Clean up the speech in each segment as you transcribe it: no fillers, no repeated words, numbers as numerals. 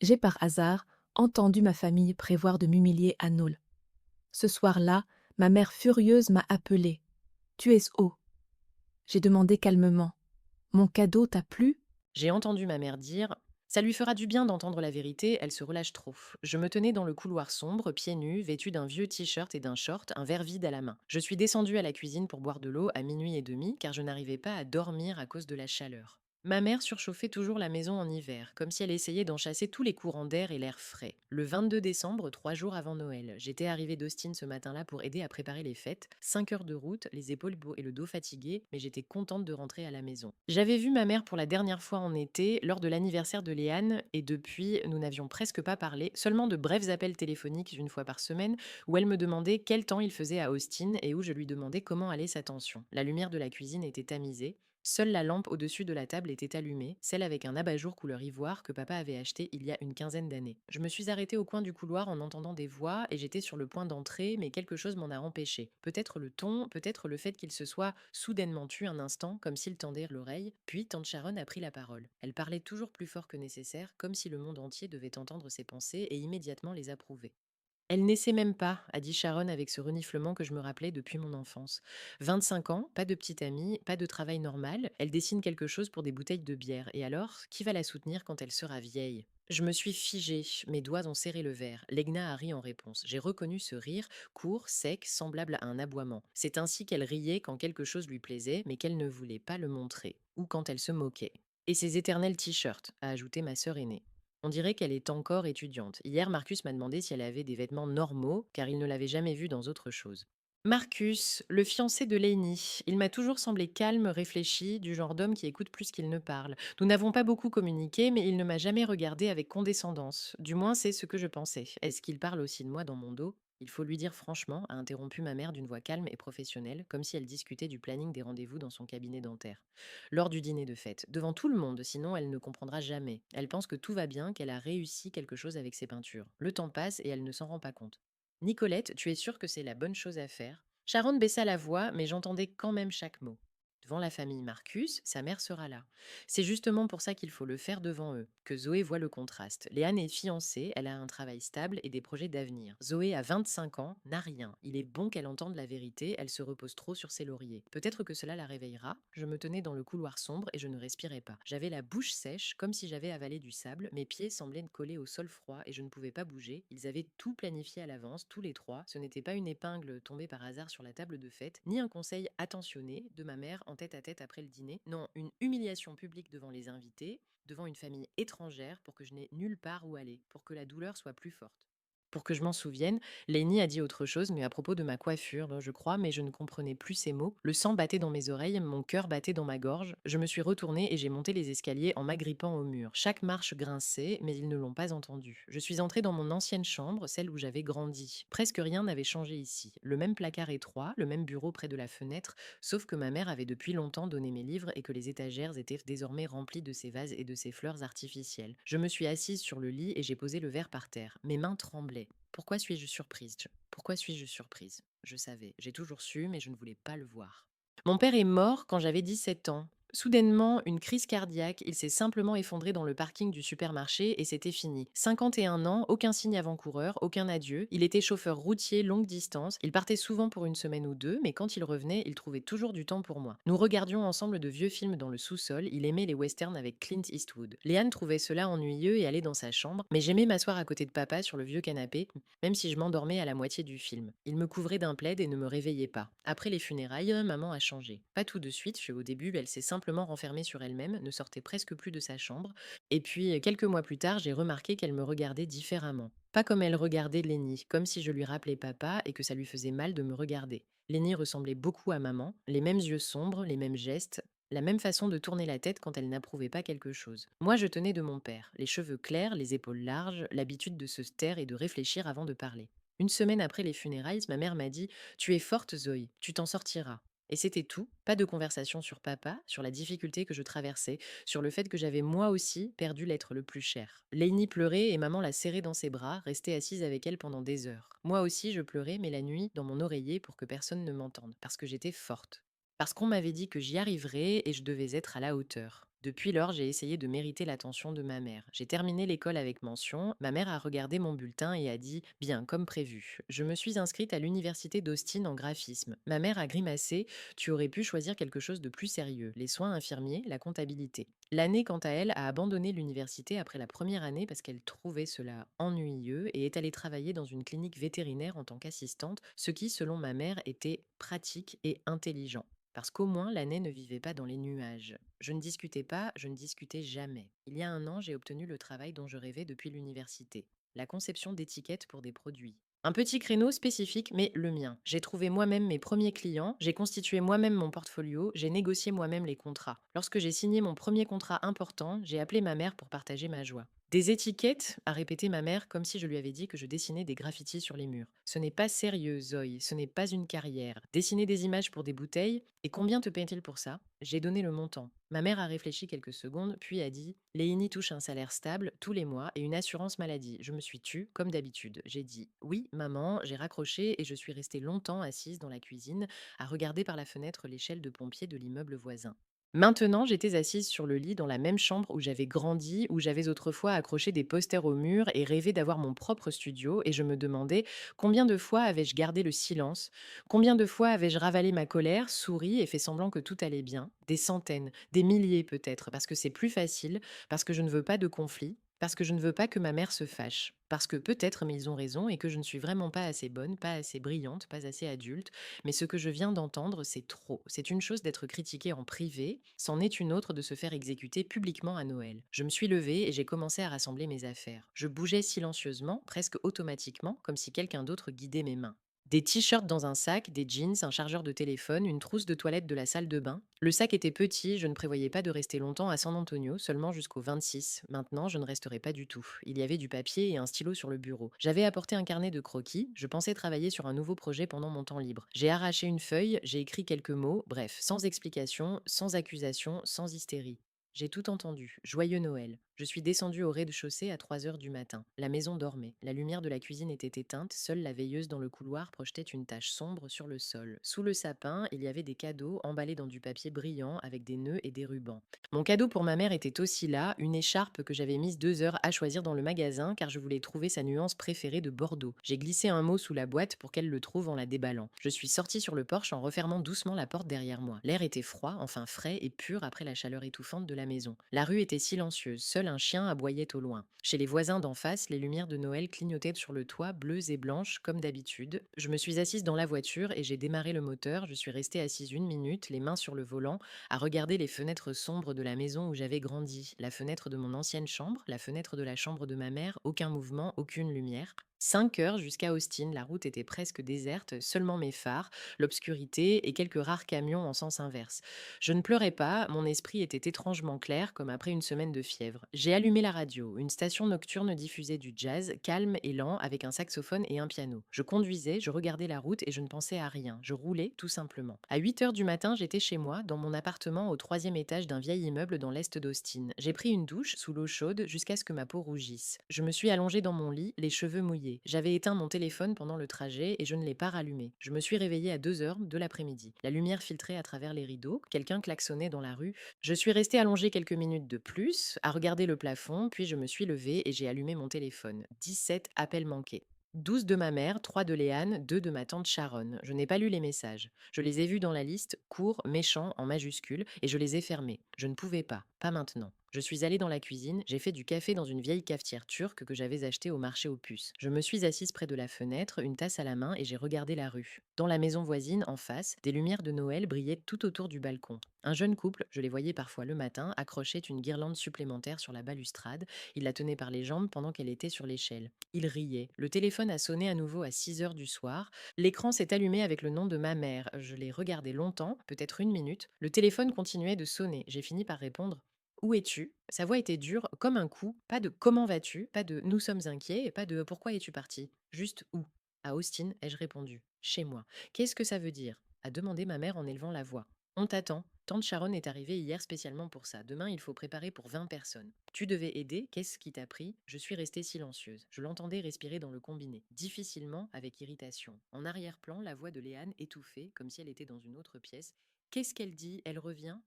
J'ai par hasard entendu ma famille prévoir de m'humilier à Nôle. Ce soir-là, ma mère furieuse m'a appelée. Tu es où? J'ai demandé calmement. Mon cadeau t'a plu? J'ai entendu ma mère dire: ça lui fera du bien d'entendre la vérité, elle se relâche trop. Je me tenais dans le couloir sombre, pieds nus, vêtu d'un vieux t-shirt et d'un short, un verre vide à la main. Je suis descendue à la cuisine pour boire de l'eau à minuit et demi, car je n'arrivais pas à dormir à cause de la chaleur. Ma mère surchauffait toujours la maison en hiver, comme si elle essayait d'en chasser tous les courants d'air et l'air frais. Le 22 décembre, 3 jours avant Noël, j'étais arrivée d'Austin ce matin-là pour aider à préparer les fêtes. 5 heures de route, les épaules et le dos fatigués, mais j'étais contente de rentrer à la maison. J'avais vu ma mère pour la dernière fois en été, lors de l'anniversaire de Léane, et depuis, nous n'avions presque pas parlé, seulement de brefs appels téléphoniques une fois par semaine, où elle me demandait quel temps il faisait à Austin et où je lui demandais comment allait sa tension. La lumière de la cuisine était tamisée. Seule la lampe au-dessus de la table était allumée, celle avec un abat-jour couleur ivoire que papa avait acheté il y a une quinzaine d'années. Je me suis arrêtée au coin du couloir en entendant des voix et j'étais sur le point d'entrer, mais quelque chose m'en a empêché. Peut-être le ton, peut-être le fait qu'il se soit soudainement tu un instant, comme s'il tendait l'oreille, puis tante Sharon a pris la parole. Elle parlait toujours plus fort que nécessaire, comme si le monde entier devait entendre ses pensées et immédiatement les approuver. Elle n'essaie même pas, a dit Sharon avec ce reniflement que je me rappelais depuis mon enfance. 25 ans, pas de petite amie, pas de travail normal, elle dessine quelque chose pour des bouteilles de bière. Et alors, qui va la soutenir quand elle sera vieille? Je me suis figée, mes doigts ont serré le verre. Legna a ri en réponse. J'ai reconnu ce rire, court, sec, semblable à un aboiement. C'est ainsi qu'elle riait quand quelque chose lui plaisait, mais qu'elle ne voulait pas le montrer, ou quand elle se moquait. Et ses éternels t-shirts, a ajouté ma sœur aînée. On dirait qu'elle est encore étudiante. Hier, Marcus m'a demandé si elle avait des vêtements normaux, car il ne l'avait jamais vue dans autre chose. Marcus, le fiancé de Lainey, il m'a toujours semblé calme, réfléchi, du genre d'homme qui écoute plus qu'il ne parle. Nous n'avons pas beaucoup communiqué, mais il ne m'a jamais regardé avec condescendance. Du moins, c'est ce que je pensais. Est-ce qu'il parle aussi de moi dans mon dos? Il faut lui dire franchement, a interrompu ma mère d'une voix calme et professionnelle, comme si elle discutait du planning des rendez-vous dans son cabinet dentaire. Lors du dîner de fête, devant tout le monde, sinon elle ne comprendra jamais. Elle pense que tout va bien, qu'elle a réussi quelque chose avec ses peintures. Le temps passe et elle ne s'en rend pas compte. Nicolette, tu es sûre que c'est la bonne chose à faire? Sharon baissa la voix, mais j'entendais quand même chaque mot. Devant la famille Marcus, sa mère sera là. C'est justement pour ça qu'il faut le faire devant eux, que Zoé voit le contraste. Léane est fiancée, elle a un travail stable et des projets d'avenir. Zoé a 25 ans, n'a rien. Il est bon qu'elle entende la vérité, elle se repose trop sur ses lauriers. Peut-être que cela la réveillera. Je me tenais dans le couloir sombre et je ne respirais pas. J'avais la bouche sèche, comme si j'avais avalé du sable. Mes pieds semblaient coller au sol froid et je ne pouvais pas bouger. Ils avaient tout planifié à l'avance, tous les trois. Ce n'était pas une épingle tombée par hasard sur la table de fête, ni un conseil attentionné de ma mère en tête à tête après le dîner. Non, une humiliation publique devant les invités, devant une famille étrangère, pour que je n'ai nulle part où aller, pour que la douleur soit plus forte. Pour que je m'en souvienne, Lenny a dit autre chose, mais à propos de ma coiffure, je crois, mais je ne comprenais plus ses mots. Le sang battait dans mes oreilles, mon cœur battait dans ma gorge. Je me suis retournée et j'ai monté les escaliers en m'agrippant au mur. Chaque marche grinçait, mais ils ne l'ont pas entendu. Je suis entrée dans mon ancienne chambre, celle où j'avais grandi. Presque rien n'avait changé ici. Le même placard étroit, le même bureau près de la fenêtre, sauf que ma mère avait depuis longtemps donné mes livres et que les étagères étaient désormais remplies de ses vases et de ses fleurs artificielles. Je me suis assise sur le lit et j'ai posé le verre par terre. Mes mains tremblaient. Pourquoi suis-je surprise? Pourquoi suis-je surprise? Je savais, j'ai toujours su, mais je ne voulais pas le voir. Mon père est mort quand j'avais 17 ans. Soudainement, une crise cardiaque, il s'est simplement effondré dans le parking du supermarché et c'était fini. 51 ans, aucun signe avant-coureur, aucun adieu. Il était chauffeur routier longue distance. Il partait souvent pour une semaine ou deux, mais quand il revenait, il trouvait toujours du temps pour moi. Nous regardions ensemble de vieux films dans le sous-sol. Il aimait les westerns avec Clint Eastwood. Léane trouvait cela ennuyeux et allait dans sa chambre, mais j'aimais m'asseoir à côté de papa sur le vieux canapé, même si je m'endormais à la moitié du film. Il me couvrait d'un plaid et ne me réveillait pas. Après les funérailles, maman a changé. Pas tout de suite, au début, elle s'est simplement renfermée sur elle-même, ne sortait presque plus de sa chambre. Et puis, quelques mois plus tard, j'ai remarqué qu'elle me regardait différemment. Pas comme elle regardait Lenny, comme si je lui rappelais papa et que ça lui faisait mal de me regarder. Lenny ressemblait beaucoup à maman, les mêmes yeux sombres, les mêmes gestes, la même façon de tourner la tête quand elle n'approuvait pas quelque chose. Moi, je tenais de mon père, les cheveux clairs, les épaules larges, l'habitude de se taire et de réfléchir avant de parler. Une semaine après les funérailles, ma mère m'a dit: tu es forte, Zoé, tu t'en sortiras. Et c'était tout, pas de conversation sur papa, sur la difficulté que je traversais, sur le fait que j'avais moi aussi perdu l'être le plus cher. Lainey pleurait et maman la serrait dans ses bras, restait assise avec elle pendant des heures. Moi aussi je pleurais, mais la nuit, dans mon oreiller pour que personne ne m'entende, parce que j'étais forte. Parce qu'on m'avait dit que j'y arriverais et je devais être à la hauteur. Depuis lors, j'ai essayé de mériter l'attention de ma mère. J'ai terminé l'école avec mention. Ma mère a regardé mon bulletin et a dit bien, comme prévu. Je me suis inscrite à l'université d'Austin en graphisme. Ma mère a grimacé. Tu aurais pu choisir quelque chose de plus sérieux, les soins infirmiers, la comptabilité. L'année, quant à elle, a abandonné l'université après la première année parce qu'elle trouvait cela ennuyeux et est allée travailler dans une clinique vétérinaire en tant qu'assistante, ce qui, selon ma mère, était pratique et intelligent. Parce qu'au moins, l'année ne vivait pas dans les nuages. Je ne discutais pas, je ne discutais jamais. Il y a un an, j'ai obtenu le travail dont je rêvais depuis l'université, la conception d'étiquettes pour des produits. Un petit créneau spécifique, mais le mien. J'ai trouvé moi-même mes premiers clients, j'ai constitué moi-même mon portfolio, j'ai négocié moi-même les contrats. Lorsque j'ai signé mon premier contrat important, j'ai appelé ma mère pour partager ma joie. Des étiquettes, a répété ma mère comme si je lui avais dit que je dessinais des graffitis sur les murs. Ce n'est pas sérieux, Zoé, ce n'est pas une carrière. Dessiner des images pour des bouteilles, et combien te paye-t-il pour ça? J'ai donné le montant. Ma mère a réfléchi quelques secondes, puis a dit Léinie touche un salaire stable tous les mois et une assurance maladie. Je me suis tue, comme d'habitude. J'ai dit oui, maman, j'ai raccroché et je suis restée longtemps assise dans la cuisine à regarder par la fenêtre l'échelle de pompier de l'immeuble voisin. Maintenant, j'étais assise sur le lit dans la même chambre où j'avais grandi, où j'avais autrefois accroché des posters au mur et rêvé d'avoir mon propre studio, et je me demandais combien de fois avais-je gardé le silence, combien de fois avais-je ravalé ma colère, souri et fait semblant que tout allait bien. Des centaines, des milliers peut-être, parce que c'est plus facile, parce que je ne veux pas de conflit, parce que je ne veux pas que ma mère se fâche. Parce que peut-être, mais ils ont raison, et que je ne suis vraiment pas assez bonne, pas assez brillante, pas assez adulte, mais ce que je viens d'entendre, c'est trop. C'est une chose d'être critiquée en privé, c'en est une autre de se faire exécuter publiquement à Noël. Je me suis levée et j'ai commencé à rassembler mes affaires. Je bougeais silencieusement, presque automatiquement, comme si quelqu'un d'autre guidait mes mains. Des t-shirts dans un sac, des jeans, un chargeur de téléphone, une trousse de toilette de la salle de bain. Le sac était petit, je ne prévoyais pas de rester longtemps à San Antonio, seulement jusqu'au 26. Maintenant, je ne resterai pas du tout. Il y avait du papier et un stylo sur le bureau. J'avais apporté un carnet de croquis, je pensais travailler sur un nouveau projet pendant mon temps libre. J'ai arraché une feuille, j'ai écrit quelques mots, bref, sans explication, sans accusation, sans hystérie. J'ai tout entendu. Joyeux Noël. Je suis descendue au rez-de-chaussée à 3 heures du matin. La maison dormait. La lumière de la cuisine était éteinte. Seule la veilleuse dans le couloir projetait une tache sombre sur le sol. Sous le sapin, il y avait des cadeaux emballés dans du papier brillant avec des nœuds et des rubans. Mon cadeau pour ma mère était aussi là, une écharpe que j'avais mise 2 heures à choisir dans le magasin car je voulais trouver sa nuance préférée de bordeaux. J'ai glissé un mot sous la boîte pour qu'elle le trouve en la déballant. Je suis sortie sur le porche en refermant doucement la porte derrière moi. L'air était froid, enfin frais et pur après la chaleur étouffante de la maison. La rue était silencieuse, seul un chien aboyait au loin. Chez les voisins d'en face, les lumières de Noël clignotaient sur le toit, bleues et blanches comme d'habitude. Je me suis assise dans la voiture et j'ai démarré le moteur. Je suis restée assise 1 minute, les mains sur le volant, à regarder les fenêtres sombres de la maison où j'avais grandi, la fenêtre de mon ancienne chambre, la fenêtre de la chambre de ma mère, aucun mouvement, aucune lumière. 5 heures jusqu'à Austin, la route était presque déserte, seulement mes phares, l'obscurité et quelques rares camions en sens inverse. Je ne pleurais pas, mon esprit était étrangement clair comme après une semaine de fièvre. J'ai allumé la radio, une station nocturne diffusait du jazz, calme et lent, avec un saxophone et un piano. Je conduisais, je regardais la route et je ne pensais à rien, je roulais tout simplement. À 8 heures du matin, j'étais chez moi, dans mon appartement au 3e étage d'un vieil immeuble dans l'est d'Austin. J'ai pris une douche sous l'eau chaude jusqu'à ce que ma peau rougisse. Je me suis allongée dans mon lit, les cheveux mouillés. J'avais éteint mon téléphone pendant le trajet et je ne l'ai pas rallumé. Je me suis réveillée à 2 heures de l'après-midi. La lumière filtrait à travers les rideaux, quelqu'un klaxonnait dans la rue. Je suis restée allongée quelques minutes de plus, à regarder le plafond, puis je me suis levée et j'ai allumé mon téléphone. 17 appels manqués. 12 de ma mère, 3 de Léane, 2 de ma tante Sharon. Je n'ai pas lu les messages. Je les ai vus dans la liste, court, méchant, en majuscule, et je les ai fermés. Je ne pouvais pas maintenant. Je suis allée dans la cuisine, j'ai fait du café dans une vieille cafetière turque que j'avais achetée au marché aux puces. Je me suis assise près de la fenêtre, une tasse à la main, et j'ai regardé la rue. Dans la maison voisine, en face, des lumières de Noël brillaient tout autour du balcon. Un jeune couple, je les voyais parfois le matin, accrochait une guirlande supplémentaire sur la balustrade. Il la tenait par les jambes pendant qu'elle était sur l'échelle. Il riait. Le téléphone a sonné à nouveau à 6 heures du soir. L'écran s'est allumé avec le nom de ma mère. Je l'ai regardé longtemps, peut-être 1 minute. Le téléphone continuait de sonner. J'ai fini par répondre où es-tu? Sa voix était dure, comme un coup. Pas de comment vas-tu? Pas de nous sommes inquiets, et pas de pourquoi es-tu parti? Juste où? À Austin, ai-je répondu. Chez moi. Qu'est-ce que ça veut dire? A demandé ma mère en élevant la voix. On t'attend. Tante Sharon est arrivée hier spécialement pour ça. Demain, il faut préparer pour 20 personnes. Tu devais aider. Qu'est-ce qui t'a pris? Je suis restée silencieuse. Je l'entendais respirer dans le combiné, difficilement, avec irritation. En arrière-plan, la voix de Léane étouffée, comme si elle était dans une autre pièce. Qu'est-ce qu'elle dit? Elle revient?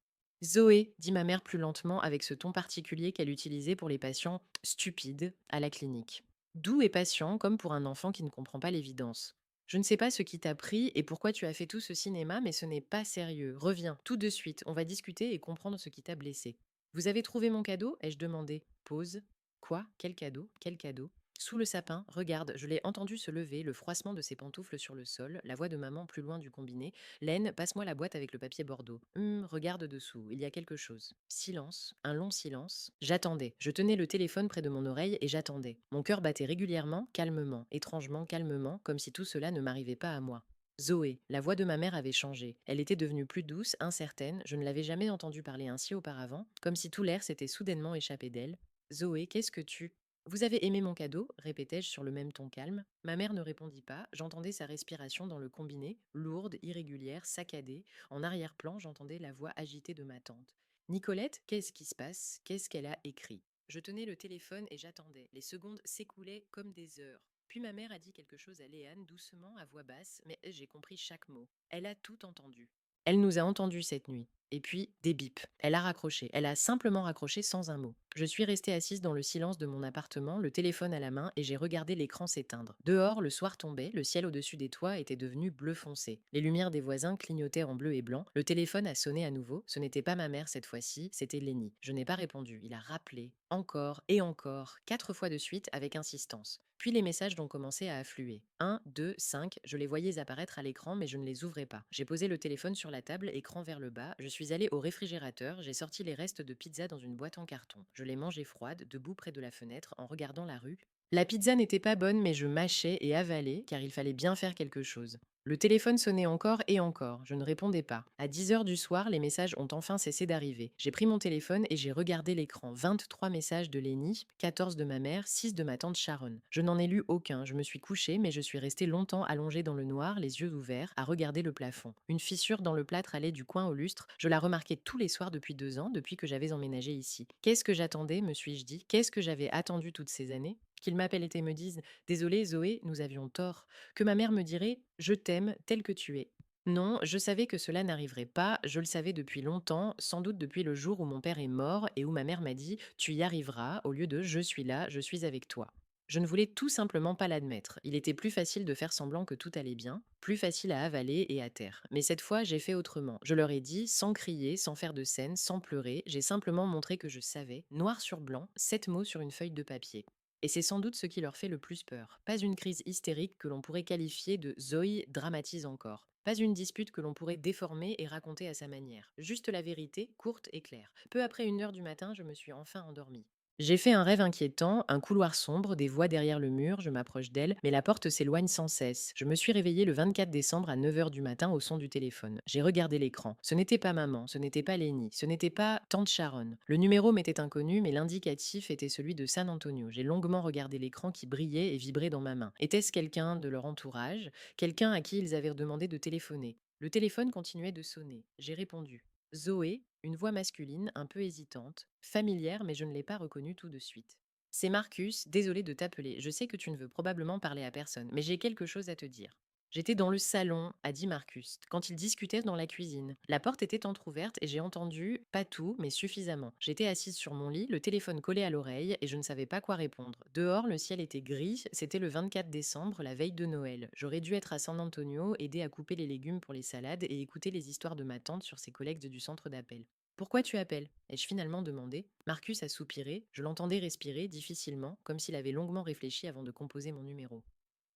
Zoé, dit ma mère plus lentement avec ce ton particulier qu'elle utilisait pour les patients stupides à la clinique. Doux et patient, comme pour un enfant qui ne comprend pas l'évidence. Je ne sais pas ce qui t'a pris et pourquoi tu as fait tout ce cinéma, mais ce n'est pas sérieux. Reviens, tout de suite, on va discuter et comprendre ce qui t'a blessé. Vous avez trouvé mon cadeau ai-je demandé. Pause. Quoi? Quel cadeau? Quel cadeau? Sous le sapin, regarde, je l'ai entendu se lever, le froissement de ses pantoufles sur le sol, la voix de maman plus loin du combiné. Laine, passe-moi la boîte avec le papier bordeaux. Regarde dessous, il y a quelque chose. Silence, un long silence. J'attendais. Je tenais le téléphone près de mon oreille et j'attendais. Mon cœur battait régulièrement, calmement, étrangement, calmement, comme si tout cela ne m'arrivait pas à moi. Zoé, la voix de ma mère avait changé. Elle était devenue plus douce, incertaine, je ne l'avais jamais entendue parler ainsi auparavant, comme si tout l'air s'était soudainement échappé d'elle. Zoé, qu'est-ce que tu... Vous avez aimé mon cadeau répétai-je sur le même ton calme. Ma mère ne répondit pas, j'entendais sa respiration dans le combiné, lourde, irrégulière, saccadée. En arrière-plan, j'entendais la voix agitée de ma tante. Nicolette, qu'est-ce qui se passe? Qu'est-ce qu'elle a écrit? Je tenais le téléphone et j'attendais. Les secondes s'écoulaient comme des heures. Puis ma mère a dit quelque chose à Léane, doucement, à voix basse, mais j'ai compris chaque mot. Elle a tout entendu. Elle nous a entendus cette nuit. Et puis, des bips. Elle a raccroché. Elle a simplement raccroché sans un mot. Je suis restée assise dans le silence de mon appartement, le téléphone à la main, et j'ai regardé l'écran s'éteindre. Dehors, le soir tombait, le ciel au-dessus des toits était devenu bleu foncé. Les lumières des voisins clignotaient en bleu et blanc. Le téléphone a sonné à nouveau. Ce n'était pas ma mère cette fois-ci, c'était Lenny. Je n'ai pas répondu. Il a rappelé, encore et encore, 4 fois de suite avec insistance. Puis les messages ont commencé à affluer. 1, 2, 5, je les voyais apparaître à l'écran, mais je ne les ouvrais pas. J'ai posé le téléphone sur la table, écran vers le bas. Je suis allée au réfrigérateur, j'ai sorti les restes de pizza dans une boîte en carton. Je les mangeais froides, debout près de la fenêtre, en regardant la rue. La pizza n'était pas bonne, mais je mâchais et avalais, car il fallait bien faire quelque chose. Le téléphone sonnait encore et encore, je ne répondais pas. À 10 heures du soir, les messages ont enfin cessé d'arriver. J'ai pris mon téléphone et j'ai regardé l'écran. 23 messages de Lenny, 14 de ma mère, 6 de ma tante Sharon. Je n'en ai lu aucun, je me suis couchée, mais je suis restée longtemps allongée dans le noir, les yeux ouverts, à regarder le plafond. Une fissure dans le plâtre allait du coin au lustre, je la remarquais tous les soirs depuis 2 ans, depuis que j'avais emménagé ici. Qu'est-ce que j'attendais, me suis-je dit? Qu'est-ce que j'avais attendu toutes ces années? Qu'ils m'appellent et me disent: Désolé Zoé, nous avions tort. Que ma mère me dirait: Je t'aime tel que tu es. Non, je savais que cela n'arriverait pas, je le savais depuis longtemps, sans doute depuis le jour où mon père est mort et où ma mère m'a dit: Tu y arriveras, au lieu de je suis là, je suis avec toi. Je ne voulais tout simplement pas l'admettre. Il était plus facile de faire semblant que tout allait bien, plus facile à avaler et à taire. Mais cette fois, j'ai fait autrement. Je leur ai dit, sans crier, sans faire de scène, sans pleurer, j'ai simplement montré que je savais, noir sur blanc, 7 mots sur une feuille de papier. Et c'est sans doute ce qui leur fait le plus peur. Pas une crise hystérique que l'on pourrait qualifier de Zoé dramatise encore. Pas une dispute que l'on pourrait déformer et raconter à sa manière. Juste la vérité, courte et claire. Peu après 1 heure du matin, je me suis enfin endormie. J'ai fait un rêve inquiétant, un couloir sombre, des voix derrière le mur, je m'approche d'elle, mais la porte s'éloigne sans cesse. Je me suis réveillée le 24 décembre à 9 heures du matin au son du téléphone. J'ai regardé l'écran. Ce n'était pas maman, ce n'était pas Lenny, ce n'était pas tante Sharon. Le numéro m'était inconnu, mais l'indicatif était celui de San Antonio. J'ai longuement regardé l'écran qui brillait et vibrait dans ma main. Était-ce quelqu'un de leur entourage, quelqu'un à qui ils avaient demandé de téléphoner? Le téléphone continuait de sonner. J'ai répondu. Zoé, une voix masculine, un peu hésitante, familière, mais je ne l'ai pas reconnue tout de suite. C'est Marcus, désolé de t'appeler. Je sais que tu ne veux probablement parler à personne, mais j'ai quelque chose à te dire. J'étais dans le salon, a dit Marcus, quand ils discutaient dans la cuisine. La porte était entr'ouverte et j'ai entendu, pas tout, mais suffisamment. J'étais assise sur mon lit, le téléphone collé à l'oreille et je ne savais pas quoi répondre. Dehors, le ciel était gris, c'était le 24 décembre, la veille de Noël. J'aurais dû être à San Antonio, aider à couper les légumes pour les salades et écouter les histoires de ma tante sur ses collègues du centre d'appel. Pourquoi tu appelles ai-je finalement demandé. Marcus a soupiré, je l'entendais respirer difficilement, comme s'il avait longuement réfléchi avant de composer mon numéro.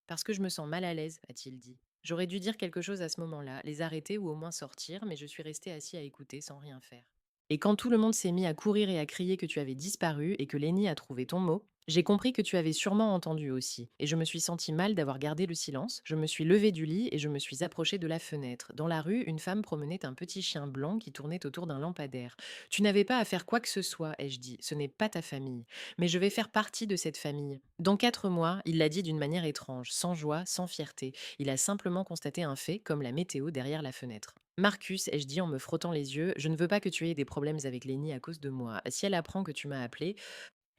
Parce que je me sens mal à l'aise, a-t-il dit. J'aurais dû dire quelque chose à ce moment-là, les arrêter ou au moins sortir, mais je suis restée assis à écouter sans rien faire. Et quand tout le monde s'est mis à courir et à crier que tu avais disparu et que Lenny a trouvé ton mot, j'ai compris que tu avais sûrement entendu aussi, et je me suis sentie mal d'avoir gardé le silence. Je me suis levée du lit et je me suis approchée de la fenêtre. Dans la rue, une femme promenait un petit chien blanc qui tournait autour d'un lampadaire. Tu n'avais pas à faire quoi que ce soit, ai-je dit, ce n'est pas ta famille. Mais je vais faire partie de cette famille. Dans 4 mois, il l'a dit d'une manière étrange, sans joie, sans fierté. Il a simplement constaté un fait, comme la météo derrière la fenêtre. Marcus, ai-je dit en me frottant les yeux, je ne veux pas que tu aies des problèmes avec Lenny à cause de moi. Si elle apprend que tu m'as appelé,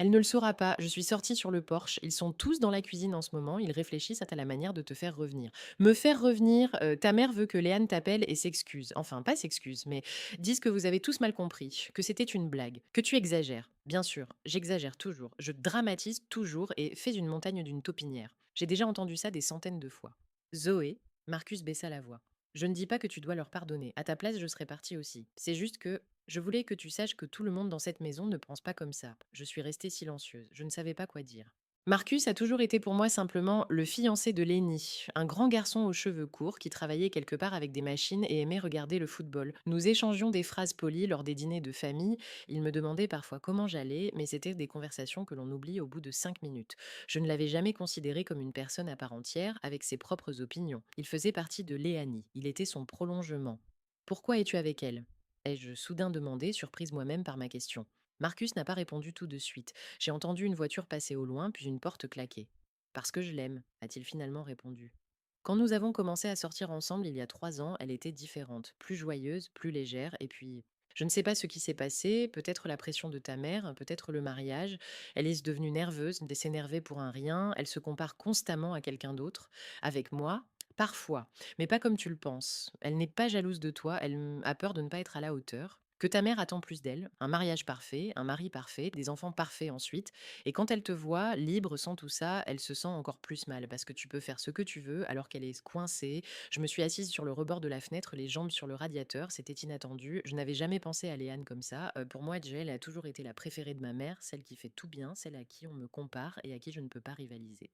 Elle ne le saura pas. Je suis sortie sur le porche. Ils sont tous dans la cuisine en ce moment. Ils réfléchissent à la manière de te faire revenir. Me faire revenir, ta mère veut que Léane t'appelle et s'excuse. Enfin, pas s'excuse, mais dise que vous avez tous mal compris, que c'était une blague, que tu exagères. Bien sûr, j'exagère toujours. Je dramatise toujours et fais une montagne d'une taupinière. J'ai déjà entendu ça des centaines de fois. Zoé, Marcus baissa la voix. Je ne dis pas que tu dois leur pardonner. À ta place, je serais partie aussi. C'est juste que je voulais que tu saches que tout le monde dans cette maison ne pense pas comme ça. Je suis restée silencieuse. Je ne savais pas quoi dire. Marcus a toujours été pour moi simplement le fiancé de Lenny, un grand garçon aux cheveux courts qui travaillait quelque part avec des machines et aimait regarder le football. Nous échangions des phrases polies lors des dîners de famille. Il me demandait parfois comment j'allais, mais c'était des conversations que l'on oublie au bout de 5 minutes. Je ne l'avais jamais considéré comme une personne à part entière, avec ses propres opinions. Il faisait partie de Léanie. Il était son prolongement. Pourquoi es-tu avec elle ai-je soudain demandé, surprise moi-même par ma question. Marcus n'a pas répondu tout de suite. J'ai entendu une voiture passer au loin, puis une porte claquer. Parce que je l'aime, a-t-il finalement répondu. Quand nous avons commencé à sortir ensemble il y a 3 ans, elle était différente, plus joyeuse, plus légère, et puis je ne sais pas ce qui s'est passé, peut-être la pression de ta mère, peut-être le mariage. Elle est devenue nerveuse, s'énerver pour un rien, elle se compare constamment à quelqu'un d'autre. Avec moi, parfois, mais pas comme tu le penses. Elle n'est pas jalouse de toi, a peur de ne pas être à la hauteur. Que ta mère attend plus d'elle, un mariage parfait, un mari parfait, des enfants parfaits ensuite. Et quand elle te voit libre sans tout ça, elle se sent encore plus mal parce que tu peux faire ce que tu veux alors qu'elle est coincée. Je me suis assise sur le rebord de la fenêtre, les jambes sur le radiateur, c'était inattendu. Je n'avais jamais pensé à Léane comme ça. Pour moi, Jay, elle a toujours été la préférée de ma mère, celle qui fait tout bien, celle à qui on me compare et à qui je ne peux pas rivaliser.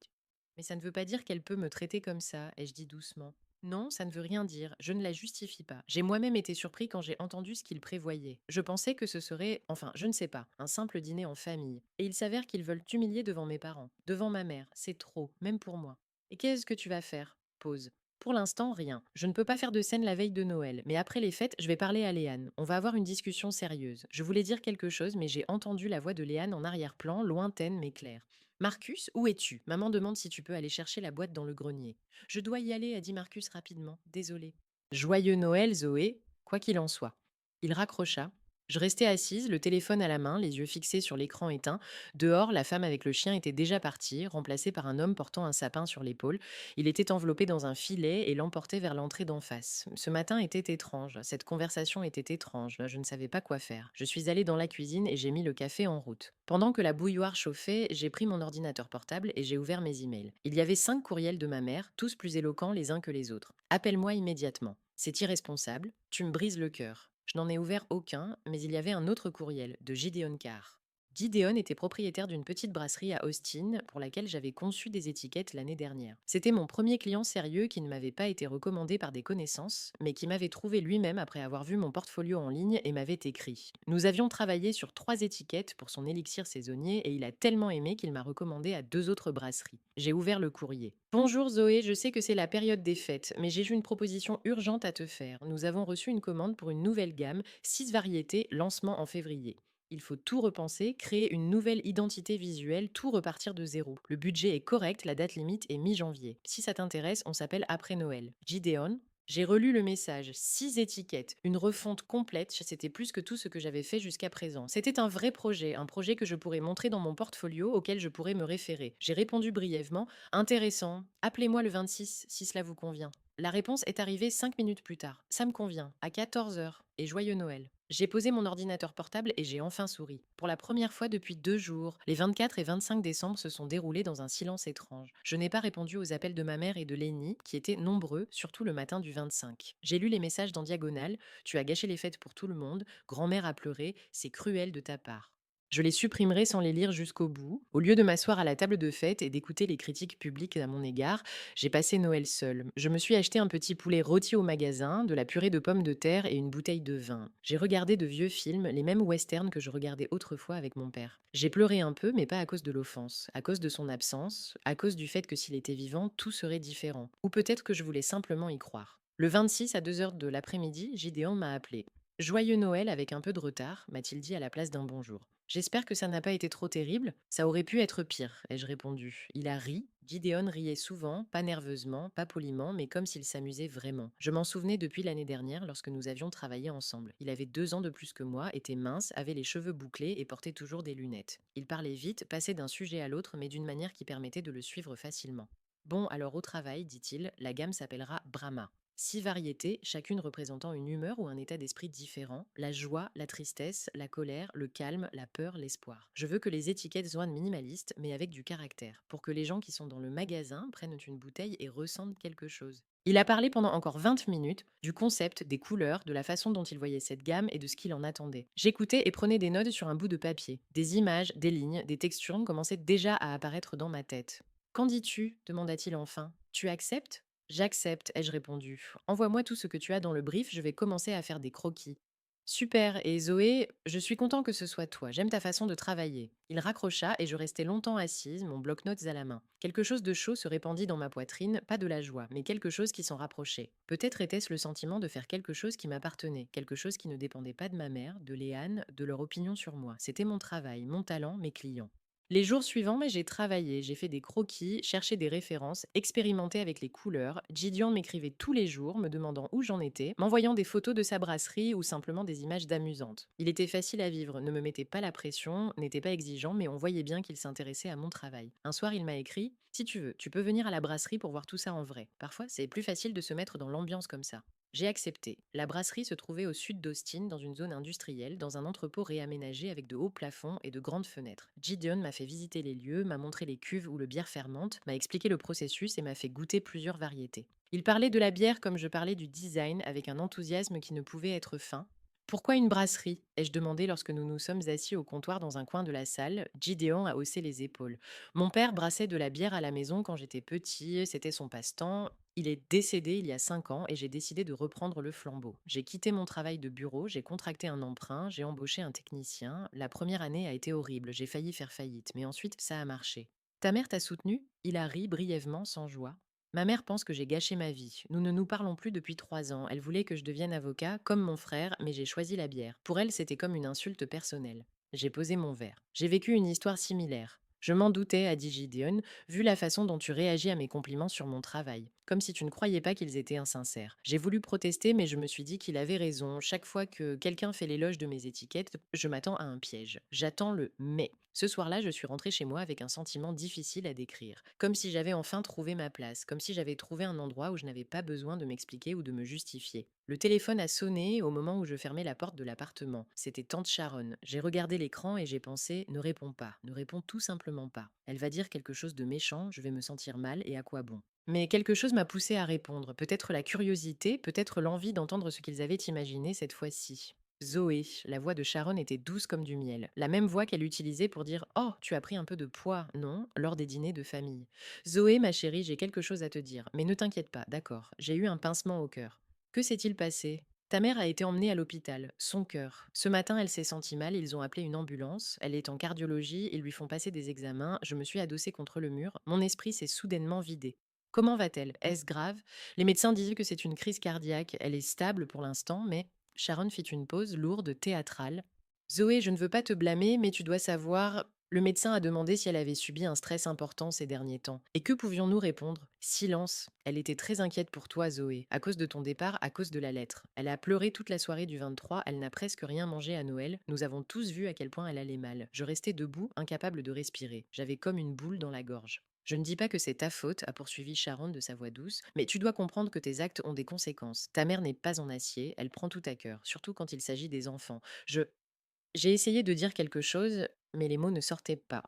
Mais ça ne veut pas dire qu'elle peut me traiter comme ça, ai-je dit doucement. Non, ça ne veut rien dire, je ne la justifie pas. J'ai moi-même été surpris quand j'ai entendu ce qu'il prévoyait. Je pensais que ce serait, enfin, je ne sais pas, un simple dîner en famille. Et il s'avère qu'ils veulent t'humilier devant mes parents, devant ma mère. C'est trop, même pour moi. Et qu'est-ce que tu vas faire Pause. Pour l'instant, rien. Je ne peux pas faire de scène la veille de Noël, mais après les fêtes, je vais parler à Léane. On va avoir une discussion sérieuse. Je voulais dire quelque chose, mais j'ai entendu la voix de Léane en arrière-plan, lointaine mais claire. Marcus, où es-tu Maman demande si tu peux aller chercher la boîte dans le grenier. Je dois y aller, a dit Marcus rapidement. Désolé. Joyeux Noël, Zoé, quoi qu'il en soit. Il raccrocha. Je restais assise, le téléphone à la main, les yeux fixés sur l'écran éteint. Dehors, la femme avec le chien était déjà partie, remplacée par un homme portant un sapin sur l'épaule. Il était enveloppé dans un filet et l'emportait vers l'entrée d'en face. Ce matin était étrange. Cette conversation était étrange. Je ne savais pas quoi faire. Je suis allée dans la cuisine et j'ai mis le café en route. Pendant que la bouilloire chauffait, j'ai pris mon ordinateur portable et j'ai ouvert mes emails. Il y avait 5 courriels de ma mère, tous plus éloquents les uns que les autres. Appelle-moi immédiatement. C'est irresponsable. Tu me brises le cœur. Je n'en ai ouvert aucun, mais il y avait un autre courriel, de Gideon Carr. Gideon était propriétaire d'une petite brasserie à Austin pour laquelle j'avais conçu des étiquettes l'année dernière. C'était mon premier client sérieux qui ne m'avait pas été recommandé par des connaissances, mais qui m'avait trouvé lui-même après avoir vu mon portfolio en ligne et m'avait écrit. Nous avions travaillé sur 3 étiquettes pour son élixir saisonnier et il a tellement aimé qu'il m'a recommandé à 2 autres brasseries. J'ai ouvert le courrier. Bonjour Zoé, je sais que c'est la période des fêtes, mais j'ai une proposition urgente à te faire. Nous avons reçu une commande pour une nouvelle gamme, 6 variétés, lancement en février. Il faut tout repenser, créer une nouvelle identité visuelle, tout repartir de zéro. Le budget est correct, la date limite est mi-janvier. Si ça t'intéresse, on s'appelle après Noël. Gideon. J'ai relu le message, 6 étiquettes, une refonte complète, c'était plus que tout ce que j'avais fait jusqu'à présent. C'était un vrai projet, un projet que je pourrais montrer dans mon portfolio, auquel je pourrais me référer. J'ai répondu brièvement, intéressant, appelez-moi le 26 si cela vous convient. La réponse est arrivée 5 minutes plus tard. Ça me convient, à 14 heures, et joyeux Noël. J'ai posé mon ordinateur portable et j'ai enfin souri. Pour la première fois depuis 2 jours, les 24 et 25 décembre se sont déroulés dans un silence étrange. Je n'ai pas répondu aux appels de ma mère et de Lenny, qui étaient nombreux, surtout le matin du 25. J'ai lu les messages dans diagonale. Tu as gâché les fêtes pour tout le monde. Grand-mère a pleuré. C'est cruel de ta part. Je les supprimerai sans les lire jusqu'au bout. Au lieu de m'asseoir à la table de fête et d'écouter les critiques publiques à mon égard, j'ai passé Noël seul. Je me suis acheté un petit poulet rôti au magasin, de la purée de pommes de terre et une bouteille de vin. J'ai regardé de vieux films, les mêmes westerns que je regardais autrefois avec mon père. J'ai pleuré un peu, mais pas à cause de l'offense, à cause de son absence, à cause du fait que s'il était vivant, tout serait différent. Ou peut-être que je voulais simplement y croire. Le 26 à 2 heures de l'après-midi, Gideon m'a appelé. Joyeux Noël avec un peu de retard, m'a-t-il dit à la place d'un bonjour. J'espère que ça n'a pas été trop terrible. Ça aurait pu être pire, ai-je répondu. Il a ri. Gideon riait souvent, pas nerveusement, pas poliment, mais comme s'il s'amusait vraiment. Je m'en souvenais depuis l'année dernière lorsque nous avions travaillé ensemble. Il avait 2 ans de plus que moi, était mince, avait les cheveux bouclés et portait toujours des lunettes. Il parlait vite, passait d'un sujet à l'autre, mais d'une manière qui permettait de le suivre facilement. Bon, alors au travail, dit-il, la gamme s'appellera Brahma. 6 variétés, chacune représentant une humeur ou un état d'esprit différent, la joie, la tristesse, la colère, le calme, la peur, l'espoir. Je veux que les étiquettes soient minimalistes, mais avec du caractère, pour que les gens qui sont dans le magasin prennent une bouteille et ressentent quelque chose. Il a parlé pendant encore 20 minutes du concept, des couleurs, de la façon dont il voyait cette gamme et de ce qu'il en attendait. J'écoutais et prenais des notes sur un bout de papier. Des images, des lignes, des textures commençaient déjà à apparaître dans ma tête. Qu'en dis-tu demanda-t-il enfin. Tu acceptes? J'accepte, ai-je répondu. Envoie-moi tout ce que tu as dans le brief, je vais commencer à faire des croquis. Super, et Zoé, je suis content que ce soit toi, j'aime ta façon de travailler. Il raccrocha et je restai longtemps assise, mon bloc-notes à la main. Quelque chose de chaud se répandit dans ma poitrine, pas de la joie, mais quelque chose qui s'en rapprochait. Peut-être était-ce le sentiment de faire quelque chose qui m'appartenait, quelque chose qui ne dépendait pas de ma mère, de Léane, de leur opinion sur moi. C'était mon travail, mon talent, mes clients. Les jours suivants, mais j'ai travaillé, j'ai fait des croquis, cherché des références, expérimenté avec les couleurs. Gideon m'écrivait tous les jours, me demandant où j'en étais, m'envoyant des photos de sa brasserie ou simplement des images d'amusantes. Il était facile à vivre, ne me mettait pas la pression, n'était pas exigeant, mais on voyait bien qu'il s'intéressait à mon travail. Un soir, il m'a écrit: Si tu veux, tu peux venir à la brasserie pour voir tout ça en vrai. Parfois, c'est plus facile de se mettre dans l'ambiance comme ça. J'ai accepté. La brasserie se trouvait au sud d'Austin, dans une zone industrielle, dans un entrepôt réaménagé avec de hauts plafonds et de grandes fenêtres. Gideon m'a fait visiter les lieux, m'a montré les cuves où le bière fermente, m'a expliqué le processus et m'a fait goûter plusieurs variétés. Il parlait de la bière comme je parlais du design, avec un enthousiasme qui ne pouvait être feint. Pourquoi une brasserie ai-je demandé lorsque nous nous sommes assis au comptoir dans un coin de la salle. Gideon a haussé les épaules. Mon père brassait de la bière à la maison quand j'étais petit, c'était son passe-temps. Il est décédé il y a 5 ans et j'ai décidé de reprendre le flambeau. J'ai quitté mon travail de bureau, j'ai contracté un emprunt, j'ai embauché un technicien. La première année a été horrible, j'ai failli faire faillite, mais ensuite ça a marché. Ta mère t'a soutenu? Il a ri brièvement, sans joie. Ma mère pense que j'ai gâché ma vie. Nous ne nous parlons plus depuis 3 ans. Elle voulait que je devienne avocat, comme mon frère, mais j'ai choisi la bière. Pour elle, c'était comme une insulte personnelle. J'ai posé mon verre. J'ai vécu une histoire similaire. Je m'en doutais, a dit Gideon, vu la façon dont tu réagis à mes compliments sur mon travail. Comme si tu ne croyais pas qu'ils étaient insincères. J'ai voulu protester, mais je me suis dit qu'il avait raison. Chaque fois que quelqu'un fait l'éloge de mes étiquettes, je m'attends à un piège. J'attends le mais. Ce soir-là, je suis rentrée chez moi avec un sentiment difficile à décrire. Comme si j'avais enfin trouvé ma place, comme si j'avais trouvé un endroit où je n'avais pas besoin de m'expliquer ou de me justifier. Le téléphone a sonné au moment où je fermais la porte de l'appartement. C'était tante Sharon. J'ai regardé l'écran et j'ai pensé: ne réponds pas, ne réponds tout simplement pas. Elle va dire quelque chose de méchant, je vais me sentir mal et à quoi bon? Mais quelque chose m'a poussé à répondre, peut-être la curiosité, peut-être l'envie d'entendre ce qu'ils avaient imaginé cette fois-ci. Zoé, la voix de Sharon était douce comme du miel, la même voix qu'elle utilisait pour dire: Oh, tu as pris un peu de poids, non, lors des dîners de famille. Zoé, ma chérie, j'ai quelque chose à te dire, mais ne t'inquiète pas, d'accord, j'ai eu un pincement au cœur. Que s'est-il passé? Ta mère a été emmenée à l'hôpital, son cœur. Ce matin, elle s'est sentie mal, ils ont appelé une ambulance, elle est en cardiologie, ils lui font passer des examens, je me suis adossée contre le mur, mon esprit s'est soudainement vidé. Comment va-t-elle? Est-ce grave? Les médecins disent que c'est une crise cardiaque, elle est stable pour l'instant, mais Sharon fit une pause lourde, théâtrale. Zoé, je ne veux pas te blâmer, mais tu dois savoir. Le médecin a demandé si elle avait subi un stress important ces derniers temps. Et que pouvions-nous répondre? Silence. Elle était très inquiète pour toi, Zoé, à cause de ton départ, à cause de la lettre. Elle a pleuré toute la soirée du 23, elle n'a presque rien mangé à Noël. Nous avons tous vu à quel point elle allait mal. Je restais debout, incapable de respirer. J'avais comme une boule dans la gorge. Je ne dis pas que c'est ta faute, a poursuivi Sharon de sa voix douce, mais tu dois comprendre que tes actes ont des conséquences. Ta mère n'est pas en acier, elle prend tout à cœur, surtout quand il s'agit des enfants. J'ai essayé de dire quelque chose, mais les mots ne sortaient pas.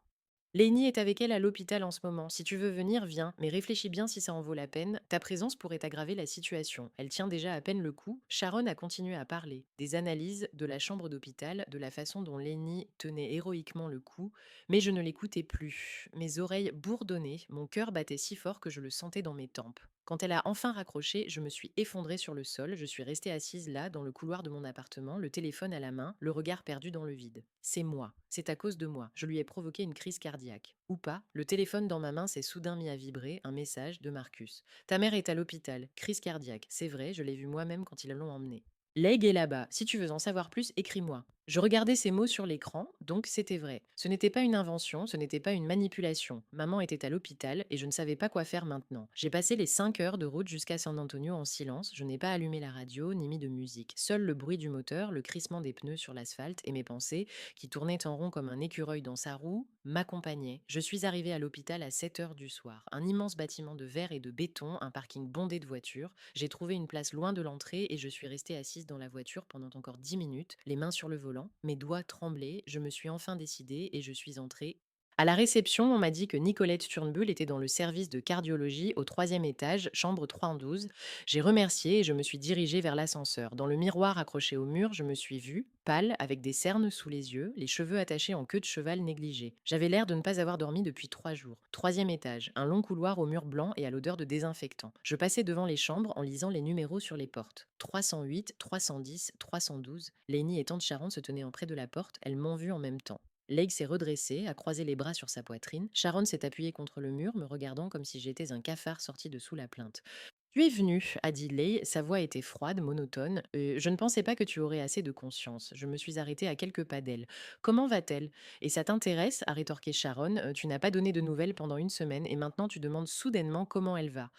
Lénie est avec elle à l'hôpital en ce moment. Si tu veux venir, viens, mais réfléchis bien si ça en vaut la peine. Ta présence pourrait aggraver la situation. Elle tient déjà à peine le coup. Sharon a continué à parler. Des analyses, de la chambre d'hôpital, de la façon dont Lénie tenait héroïquement le coup. Mais je ne l'écoutais plus. Mes oreilles bourdonnaient, mon cœur battait si fort que je le sentais dans mes tempes. Quand elle a enfin raccroché, je me suis effondrée sur le sol, je suis restée assise là, dans le couloir de mon appartement, le téléphone à la main, le regard perdu dans le vide. C'est moi, c'est à cause de moi, je lui ai provoqué une crise cardiaque. Ou pas, le téléphone dans ma main s'est soudain mis à vibrer, un message de Marcus. Ta mère est à l'hôpital, crise cardiaque, c'est vrai, je l'ai vu moi-même quand ils l'ont emmenée. L'aigle est là-bas. Si tu veux en savoir plus, écris-moi. Je regardais ces mots sur l'écran, donc c'était vrai. Ce n'était pas une invention, ce n'était pas une manipulation. Maman était à l'hôpital et je ne savais pas quoi faire maintenant. J'ai passé les 5 heures de route jusqu'à San Antonio en silence. Je n'ai pas allumé la radio ni mis de musique. Seul le bruit du moteur, le crissement des pneus sur l'asphalte et mes pensées, qui tournaient en rond comme un écureuil dans sa roue, m'accompagnaient. Je suis arrivée à l'hôpital à 7 heures du soir. Un immense bâtiment de verre et de béton, un parking bondé de voitures. J'ai trouvé une place loin de l'entrée et je suis restée assise dans la voiture pendant encore 10 minutes, les mains sur le volant. Mes doigts tremblaient, je me suis enfin décidée et je suis entrée. À la réception, on m'a dit que Nicolette Turnbull était dans le service de cardiologie au troisième étage, chambre 312. J'ai remercié et je me suis dirigée vers l'ascenseur. Dans le miroir accroché au mur, je me suis vue, pâle, avec des cernes sous les yeux, les cheveux attachés en queue de cheval négligée. J'avais l'air de ne pas avoir dormi depuis 3 jours. Troisième étage, un long couloir au mur blanc et à l'odeur de désinfectant. Je passais devant les chambres en lisant les numéros sur les portes. 308, 310, 312. Lénie et tante Sharon se tenaient près de la porte, elles m'ont vue en même temps. Leigh s'est redressé, a croisé les bras sur sa poitrine. Sharon s'est appuyée contre le mur, me regardant comme si j'étais un cafard sorti de sous la plainte. Tu es venu, a dit Leigh, sa voix était froide, monotone. Je ne pensais pas que tu aurais assez de conscience. Je me suis arrêtée à quelques pas d'elle. Comment va-t-elle? Et ça t'intéresse? A rétorqué Sharon. Tu n'as pas donné de nouvelles pendant une semaine et maintenant tu demandes soudainement comment elle va.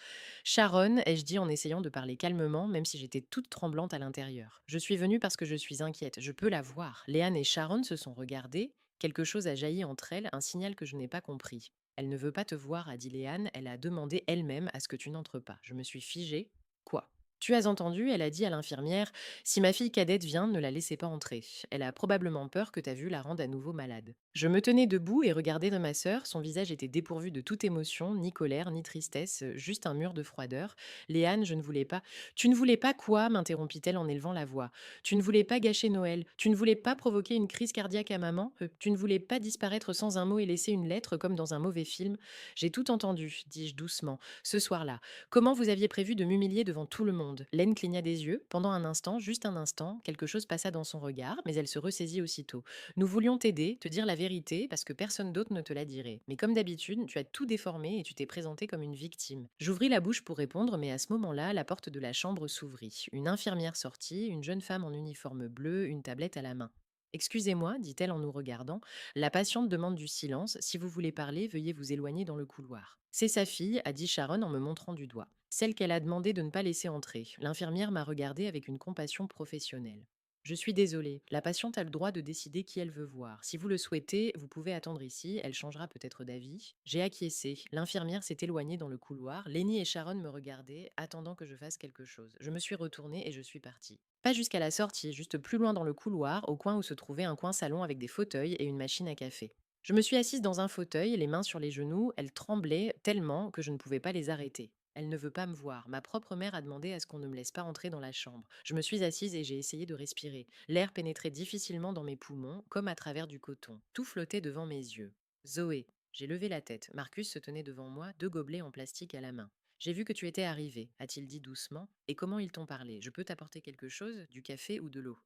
Sharon, ai-je dit en essayant de parler calmement, même si j'étais toute tremblante à l'intérieur. Je suis venue parce que je suis inquiète. Je peux la voir. Léane et Sharon se sont regardées. Quelque chose a jailli entre elles, un signal que je n'ai pas compris. Elle ne veut pas te voir, a dit Léane. Elle a demandé elle-même à ce que tu n'entres pas. Je me suis figée. Quoi? Tu as entendu, elle a dit à l'infirmière, si ma fille cadette vient, ne la laissez pas entrer. Elle a probablement peur que ta vue la rende à nouveau malade. Je me tenais debout et regardais de ma sœur. Son visage était dépourvu de toute émotion, ni colère, ni tristesse, juste un mur de froideur. Léane, je ne voulais pas. Tu ne voulais pas quoi? M'interrompit-elle en élevant la voix. Tu ne voulais pas gâcher Noël. Tu ne voulais pas provoquer une crise cardiaque à maman. Tu ne voulais pas disparaître sans un mot et laisser une lettre comme dans un mauvais film. J'ai tout entendu, dis-je doucement, ce soir-là. Comment vous aviez prévu de m'humilier devant tout le monde? Laine cligna des yeux. Pendant un instant, juste un instant, quelque chose passa dans son regard, mais elle se ressaisit aussitôt. Nous voulions t'aider, te dire la vérité, parce que personne d'autre ne te la dirait. Mais comme d'habitude, tu as tout déformé et tu t'es présentée comme une victime. J'ouvris la bouche pour répondre, mais à ce moment-là, la porte de la chambre s'ouvrit. Une infirmière sortit, une jeune femme en uniforme bleu, une tablette à la main. Excusez-moi, dit-elle en nous regardant, la patiente demande du silence. Si vous voulez parler, veuillez vous éloigner dans le couloir. C'est sa fille, a dit Sharon en me montrant du doigt. Celle qu'elle a demandé de ne pas laisser entrer. L'infirmière m'a regardée avec une compassion professionnelle. Je suis désolée, la patiente a le droit de décider qui elle veut voir. Si vous le souhaitez, vous pouvez attendre ici, elle changera peut-être d'avis. J'ai acquiescé. L'infirmière s'est éloignée dans le couloir. Lenny et Sharon me regardaient, attendant que je fasse quelque chose. Je me suis retournée et je suis partie. Pas jusqu'à la sortie, juste plus loin dans le couloir, au coin où se trouvait un coin salon avec des fauteuils et une machine à café. Je me suis assise dans un fauteuil, les mains sur les genoux, elles tremblaient tellement que je ne pouvais pas les arrêter. Elle ne veut pas me voir. Ma propre mère a demandé à ce qu'on ne me laisse pas entrer dans la chambre. Je me suis assise et j'ai essayé de respirer. L'air pénétrait difficilement dans mes poumons, comme à travers du coton. Tout flottait devant mes yeux. Zoé. J'ai levé la tête. Marcus se tenait devant moi, deux gobelets en plastique à la main. J'ai vu que tu étais arrivé, a-t-il dit doucement. Et comment ils t'ont parlé? Je peux t'apporter quelque chose, du café ou de l'eau?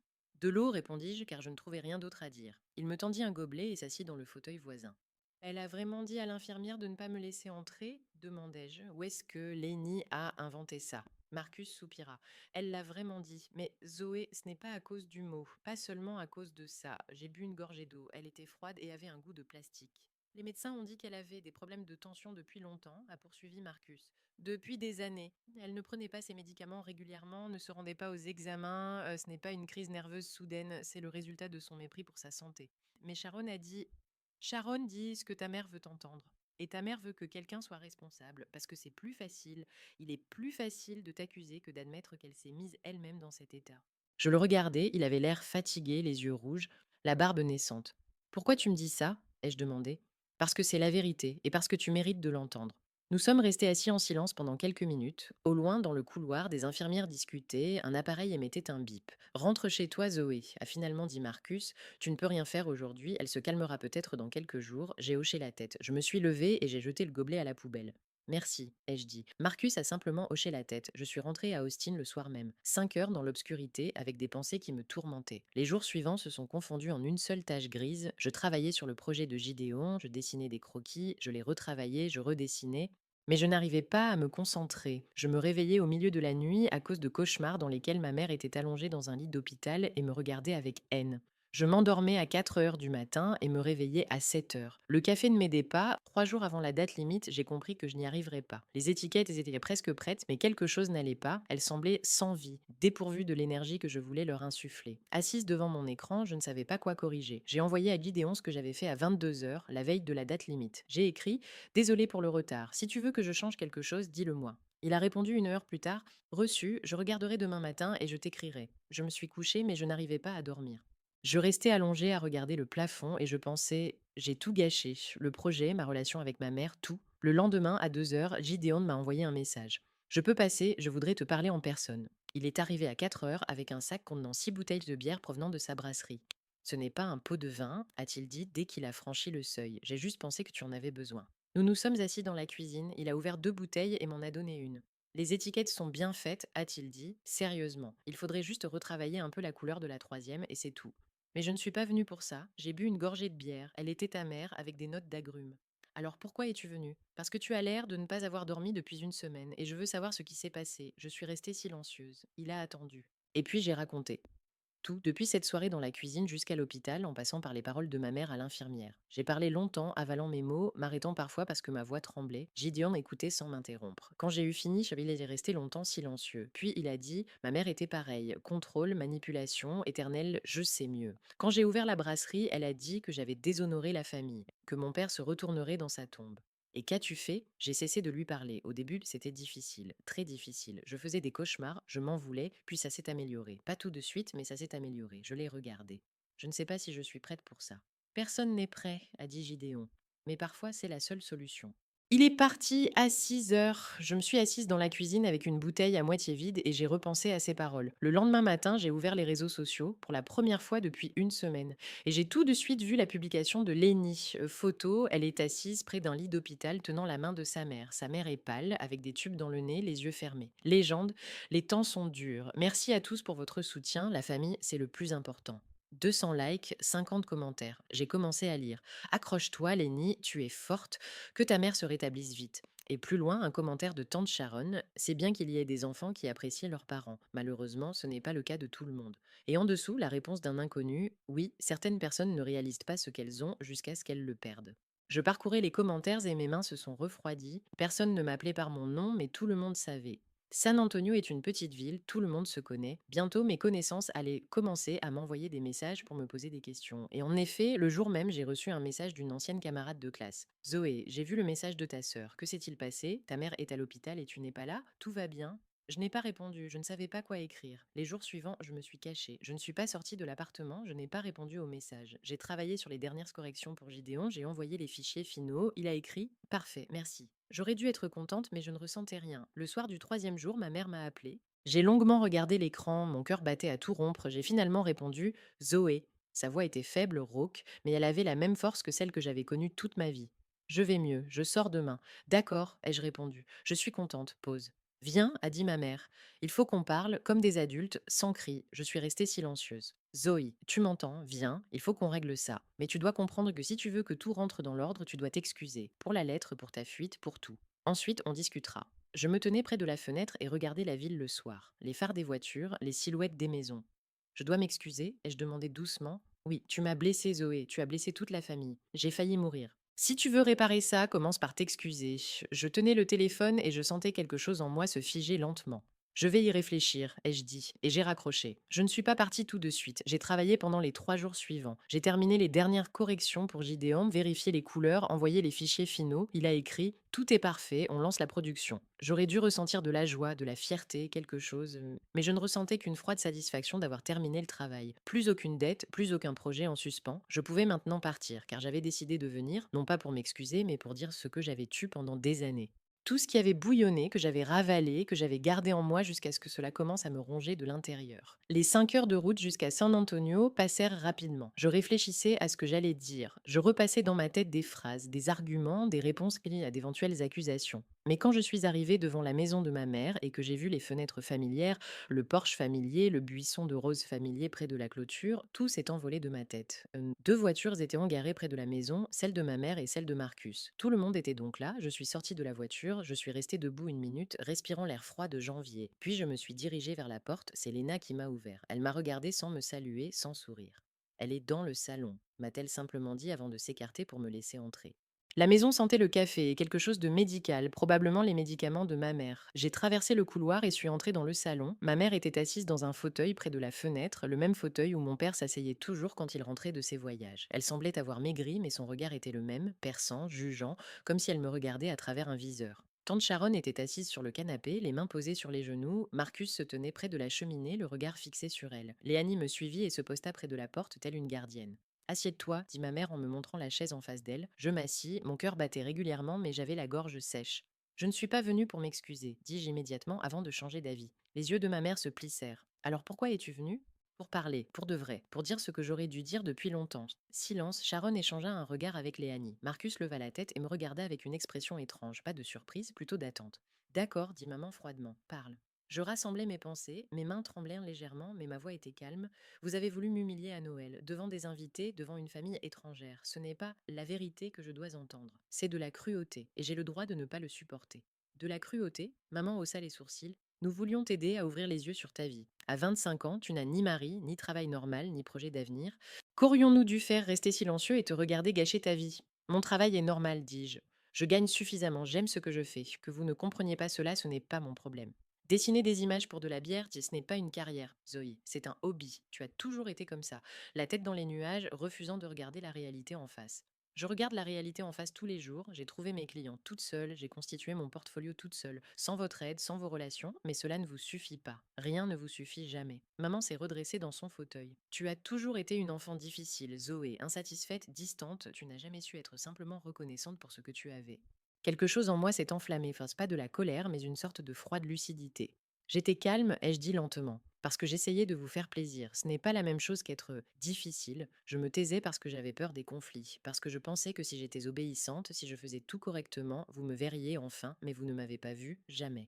De l'eau, répondis-je, car je ne trouvais rien d'autre à dire. Il me tendit un gobelet et s'assit dans le fauteuil voisin. Elle a vraiment dit à l'infirmière de ne pas me laisser entrer? Demandai-je. Où est-ce que Lénie a inventé ça? Marcus soupira. Elle l'a vraiment dit. Mais Zoé, ce n'est pas à cause du mot, pas seulement à cause de ça. J'ai bu une gorgée d'eau. Elle était froide et avait un goût de plastique. Les médecins ont dit qu'elle avait des problèmes de tension depuis longtemps, a poursuivi Marcus. Depuis des années. Elle ne prenait pas ses médicaments régulièrement, ne se rendait pas aux examens, ce n'est pas une crise nerveuse soudaine, c'est le résultat de son mépris pour sa santé. Mais Sharon dit ce que ta mère veut entendre. Et ta mère veut que quelqu'un soit responsable, parce que c'est plus facile. Il est plus facile de t'accuser que d'admettre qu'elle s'est mise elle-même dans cet état. Je le regardais, il avait l'air fatigué, les yeux rouges, la barbe naissante. Pourquoi tu me dis ça? Ai-je demandé. Parce que c'est la vérité, et parce que tu mérites de l'entendre. Nous sommes restés assis en silence pendant quelques minutes. Au loin, dans le couloir, des infirmières discutaient, un appareil émettait un bip. Rentre chez toi, Zoé, a finalement dit Marcus. Tu ne peux rien faire aujourd'hui, elle se calmera peut-être dans quelques jours. J'ai hoché la tête. Je me suis levée et j'ai jeté le gobelet à la poubelle. Merci, ai-je dit. Marcus a simplement hoché la tête. Je suis rentrée à Austin le soir même. 5 heures dans l'obscurité, avec des pensées qui me tourmentaient. Les jours suivants se sont confondus en une seule tache grise. Je travaillais sur le projet de Gideon, je dessinais des croquis, je les retravaillais, je redessinais. Mais je n'arrivais pas à me concentrer. Je me réveillais au milieu de la nuit à cause de cauchemars dans lesquels ma mère était allongée dans un lit d'hôpital et me regardait avec haine. Je m'endormais à 4 heures du matin et me réveillais à 7 heures. Le café ne m'aidait pas. 3 jours avant la date limite, j'ai compris que je n'y arriverais pas. Les étiquettes étaient presque prêtes, mais quelque chose n'allait pas. Elles semblaient sans vie, dépourvues de l'énergie que je voulais leur insuffler. Assise devant mon écran, je ne savais pas quoi corriger. J'ai envoyé à Gideon ce que j'avais fait à 22 heures, la veille de la date limite. J'ai écrit: désolé pour le retard. Si tu veux que je change quelque chose, dis-le-moi. Il a répondu 1 heure plus tard: reçu, je regarderai demain matin et je t'écrirai. Je me suis couchée, mais je n'arrivais pas à dormir. Je restais allongée à regarder le plafond et je pensais: j'ai tout gâché. Le projet, ma relation avec ma mère, tout. Le lendemain, à 2 heures, Gideon m'a envoyé un message: je peux passer, je voudrais te parler en personne. Il est arrivé à 4 heures avec un sac contenant 6 bouteilles de bière provenant de sa brasserie. Ce n'est pas un pot de vin, a-t-il dit dès qu'il a franchi le seuil. J'ai juste pensé que tu en avais besoin. Nous nous sommes assis dans la cuisine, il a ouvert 2 bouteilles et m'en a donné une. Les étiquettes sont bien faites, a-t-il dit, sérieusement. Il faudrait juste retravailler un peu la couleur de la troisième et c'est tout. Mais je ne suis pas venue pour ça, j'ai bu une gorgée de bière, elle était amère avec des notes d'agrumes. Alors pourquoi es-tu venue? Parce que tu as l'air de ne pas avoir dormi depuis une semaine et je veux savoir ce qui s'est passé. Je suis restée silencieuse. Il a attendu. Et puis j'ai raconté. Tout, depuis cette soirée dans la cuisine jusqu'à l'hôpital, en passant par les paroles de ma mère à l'infirmière. J'ai parlé longtemps, avalant mes mots, m'arrêtant parfois parce que ma voix tremblait. Gideon m'écoutait sans m'interrompre. Quand j'ai eu fini, il est resté longtemps silencieux. Puis il a dit: ma mère était pareille. Contrôle, manipulation, éternel, je sais mieux. Quand j'ai ouvert la brasserie, elle a dit que j'avais déshonoré la famille, que mon père se retournerait dans sa tombe. Et qu'as-tu fait? J'ai cessé de lui parler. Au début, c'était difficile, très difficile. Je faisais des cauchemars, je m'en voulais, puis ça s'est amélioré. Pas tout de suite, mais ça s'est amélioré. Je l'ai regardé. Je ne sais pas si je suis prête pour ça. Personne n'est prêt, a dit Gideon. Mais parfois, c'est la seule solution. Il est parti à 6 heures. Je me suis assise dans la cuisine avec une bouteille à moitié vide et j'ai repensé à ses paroles. Le lendemain matin, j'ai ouvert les réseaux sociaux pour la première fois depuis une semaine. Et j'ai tout de suite vu la publication de Lénie. Photo, elle est assise près d'un lit d'hôpital tenant la main de sa mère. Sa mère est pâle, avec des tubes dans le nez, les yeux fermés. Légende, les temps sont durs. Merci à tous pour votre soutien. La famille, c'est le plus important. 200 likes, 50 commentaires. J'ai commencé à lire. Accroche-toi, Lénie, tu es forte. Que ta mère se rétablisse vite. Et plus loin, un commentaire de tante Sharon. C'est bien qu'il y ait des enfants qui apprécient leurs parents. Malheureusement, ce n'est pas le cas de tout le monde. Et en dessous, la réponse d'un inconnu: oui, certaines personnes ne réalisent pas ce qu'elles ont jusqu'à ce qu'elles le perdent. Je parcourais les commentaires et mes mains se sont refroidies. Personne ne m'appelait par mon nom, mais tout le monde savait. San Antonio est une petite ville, tout le monde se connaît. Bientôt, mes connaissances allaient commencer à m'envoyer des messages pour me poser des questions. Et en effet, le jour même, j'ai reçu un message d'une ancienne camarade de classe. Zoé, j'ai vu le message de ta sœur. Que s'est-il passé? Ta mère est à l'hôpital et tu n'es pas là? Tout va bien? Je n'ai pas répondu, je ne savais pas quoi écrire. Les jours suivants, je me suis cachée. Je ne suis pas sortie de l'appartement, je n'ai pas répondu aux messages. J'ai travaillé sur les dernières corrections pour Gideon, j'ai envoyé les fichiers finaux. Il a écrit: parfait, merci. J'aurais dû être contente, mais je ne ressentais rien. Le soir du troisième jour, ma mère m'a appelée. J'ai longuement regardé l'écran, mon cœur battait à tout rompre. J'ai finalement répondu: Zoé. Sa voix était faible, rauque, mais elle avait la même force que celle que j'avais connue toute ma vie. Je vais mieux, je sors demain. D'accord, ai-je répondu. Je suis contente, pause. Viens, a dit ma mère. Il faut qu'on parle, comme des adultes, sans cri. Je suis restée silencieuse. Zoé, tu m'entends, viens, il faut qu'on règle ça. Mais tu dois comprendre que si tu veux que tout rentre dans l'ordre, tu dois t'excuser. Pour la lettre, pour ta fuite, pour tout. Ensuite, on discutera. Je me tenais près de la fenêtre et regardais la ville le soir. Les phares des voitures, les silhouettes des maisons. Je dois m'excuser, ai-je demandé doucement. Oui, tu m'as blessée, Zoé, tu as blessé toute la famille. J'ai failli mourir. Si tu veux réparer ça, commence par t'excuser. Je tenais le téléphone et je sentais quelque chose en moi se figer lentement. Je vais y réfléchir, ai-je dit, et j'ai raccroché. Je ne suis pas partie tout de suite. J'ai travaillé pendant les 3 jours suivants. J'ai terminé les dernières corrections pour Gideon, vérifié les couleurs, envoyé les fichiers finaux. Il a écrit: tout est parfait, on lance la production. J'aurais dû ressentir de la joie, de la fierté, quelque chose, mais je ne ressentais qu'une froide satisfaction d'avoir terminé le travail. Plus aucune dette, plus aucun projet en suspens. Je pouvais maintenant partir, car j'avais décidé de venir, non pas pour m'excuser, mais pour dire ce que j'avais tu pendant des années. Tout ce qui avait bouillonné, que j'avais ravalé, que j'avais gardé en moi jusqu'à ce que cela commence à me ronger de l'intérieur. Les 5 heures de route jusqu'à San Antonio passèrent rapidement. Je réfléchissais à ce que j'allais dire. Je repassais dans ma tête des phrases, des arguments, des réponses liées à d'éventuelles accusations. Mais quand je suis arrivée devant la maison de ma mère et que j'ai vu les fenêtres familières, le porche familier, le buisson de roses familier près de la clôture, tout s'est envolé de ma tête. Deux voitures étaient engarées près de la maison, celle de ma mère et celle de Marcus. Tout le monde était donc là, je suis sortie de la voiture, je suis restée debout une minute, respirant l'air froid de janvier. Puis je me suis dirigée vers la porte, c'est Léna qui m'a ouvert. Elle m'a regardée sans me saluer, sans sourire. Elle est dans le salon, m'a-t-elle simplement dit avant de s'écarter pour me laisser entrer. La maison sentait le café et quelque chose de médical, probablement les médicaments de ma mère. J'ai traversé le couloir et suis entrée dans le salon. Ma mère était assise dans un fauteuil près de la fenêtre, le même fauteuil où mon père s'asseyait toujours quand il rentrait de ses voyages. Elle semblait avoir maigri, mais son regard était le même, perçant, jugeant, comme si elle me regardait à travers un viseur. Tante Sharon était assise sur le canapé, les mains posées sur les genoux. Marcus se tenait près de la cheminée, le regard fixé sur elle. Léanie me suivit et se posta près de la porte, telle une gardienne. Assieds-toi, dit ma mère en me montrant la chaise en face d'elle. Je m'assis, mon cœur battait régulièrement, mais j'avais la gorge sèche. Je ne suis pas venue pour m'excuser, dis-je immédiatement avant de changer d'avis. Les yeux de ma mère se plissèrent. Alors pourquoi es-tu venue? Pour parler, pour de vrai, pour dire ce que j'aurais dû dire depuis longtemps. Silence, Sharon échangea un regard avec Léanie. Marcus leva la tête et me regarda avec une expression étrange, pas de surprise, plutôt d'attente. D'accord, dit maman froidement, parle. Je rassemblais mes pensées, mes mains tremblèrent légèrement, mais ma voix était calme. Vous avez voulu m'humilier à Noël, devant des invités, devant une famille étrangère. Ce n'est pas la vérité que je dois entendre. C'est de la cruauté, et j'ai le droit de ne pas le supporter. De la cruauté? Maman haussa les sourcils. Nous voulions t'aider à ouvrir les yeux sur ta vie. À 25 ans, tu n'as ni mari, ni travail normal, ni projet d'avenir. Qu'aurions-nous dû faire, rester silencieux et te regarder gâcher ta vie? Mon travail est normal, dis-je. Je gagne suffisamment, j'aime ce que je fais. Que vous ne compreniez pas cela, ce n'est pas mon problème. Dessiner des images pour de la bière, ce n'est pas une carrière, Zoé, c'est un hobby. Tu as toujours été comme ça, la tête dans les nuages, refusant de regarder la réalité en face. Je regarde la réalité en face tous les jours, j'ai trouvé mes clients toute seule, j'ai constitué mon portfolio toute seule, sans votre aide, sans vos relations, mais cela ne vous suffit pas. Rien ne vous suffit jamais. Maman s'est redressée dans son fauteuil. Tu as toujours été une enfant difficile, Zoé, insatisfaite, distante, tu n'as jamais su être simplement reconnaissante pour ce que tu avais. Quelque chose en moi s'est enflammé, enfin c'est pas de la colère, mais une sorte de froide lucidité. J'étais calme, ai-je dit lentement, parce que j'essayais de vous faire plaisir. Ce n'est pas la même chose qu'être difficile. Je me taisais parce que j'avais peur des conflits, parce que je pensais que si j'étais obéissante, si je faisais tout correctement, vous me verriez enfin, mais vous ne m'avez pas vu, jamais.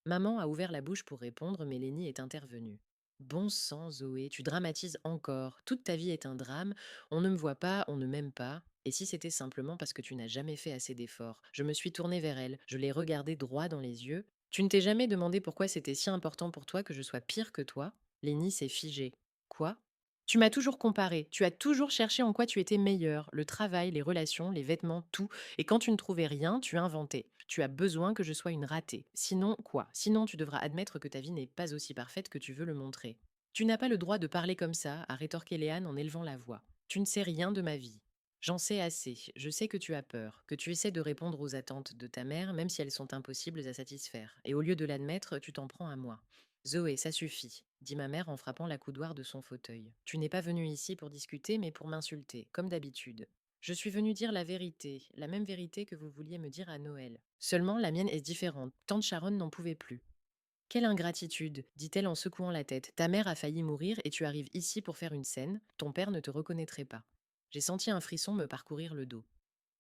Maman a ouvert la bouche pour répondre, mais Lénie est intervenue. Bon sang, Zoé, tu dramatises encore. Toute ta vie est un drame. On ne me voit pas, on ne m'aime pas. Et si c'était simplement parce que tu n'as jamais fait assez d'efforts? Je me suis tournée vers elle, je l'ai regardée droit dans les yeux. Tu ne t'es jamais demandé pourquoi c'était si important pour toi que je sois pire que toi? Lénie s'est figée. Quoi? Tu m'as toujours comparé, tu as toujours cherché en quoi tu étais meilleur, le travail, les relations, les vêtements, tout. Et quand tu ne trouvais rien, tu inventais. Tu as besoin que je sois une ratée. Sinon, quoi? Sinon, tu devras admettre que ta vie n'est pas aussi parfaite que tu veux le montrer. Tu n'as pas le droit de parler comme ça, a rétorqué Léane en élevant la voix. Tu ne sais rien de ma vie. J'en sais assez. Je sais que tu as peur, que tu essaies de répondre aux attentes de ta mère, même si elles sont impossibles à satisfaire. Et au lieu de l'admettre, tu t'en prends à moi. Zoé, ça suffit, dit ma mère en frappant la coudoir de son fauteuil. Tu n'es pas venue ici pour discuter, mais pour m'insulter, comme d'habitude. Je suis venue dire la vérité, la même vérité que vous vouliez me dire à Noël. Seulement, la mienne est différente. Tante Sharon n'en pouvait plus. Quelle ingratitude, dit-elle en secouant la tête. Ta mère a failli mourir et tu arrives ici pour faire une scène. Ton père ne te reconnaîtrait pas. J'ai senti un frisson me parcourir le dos.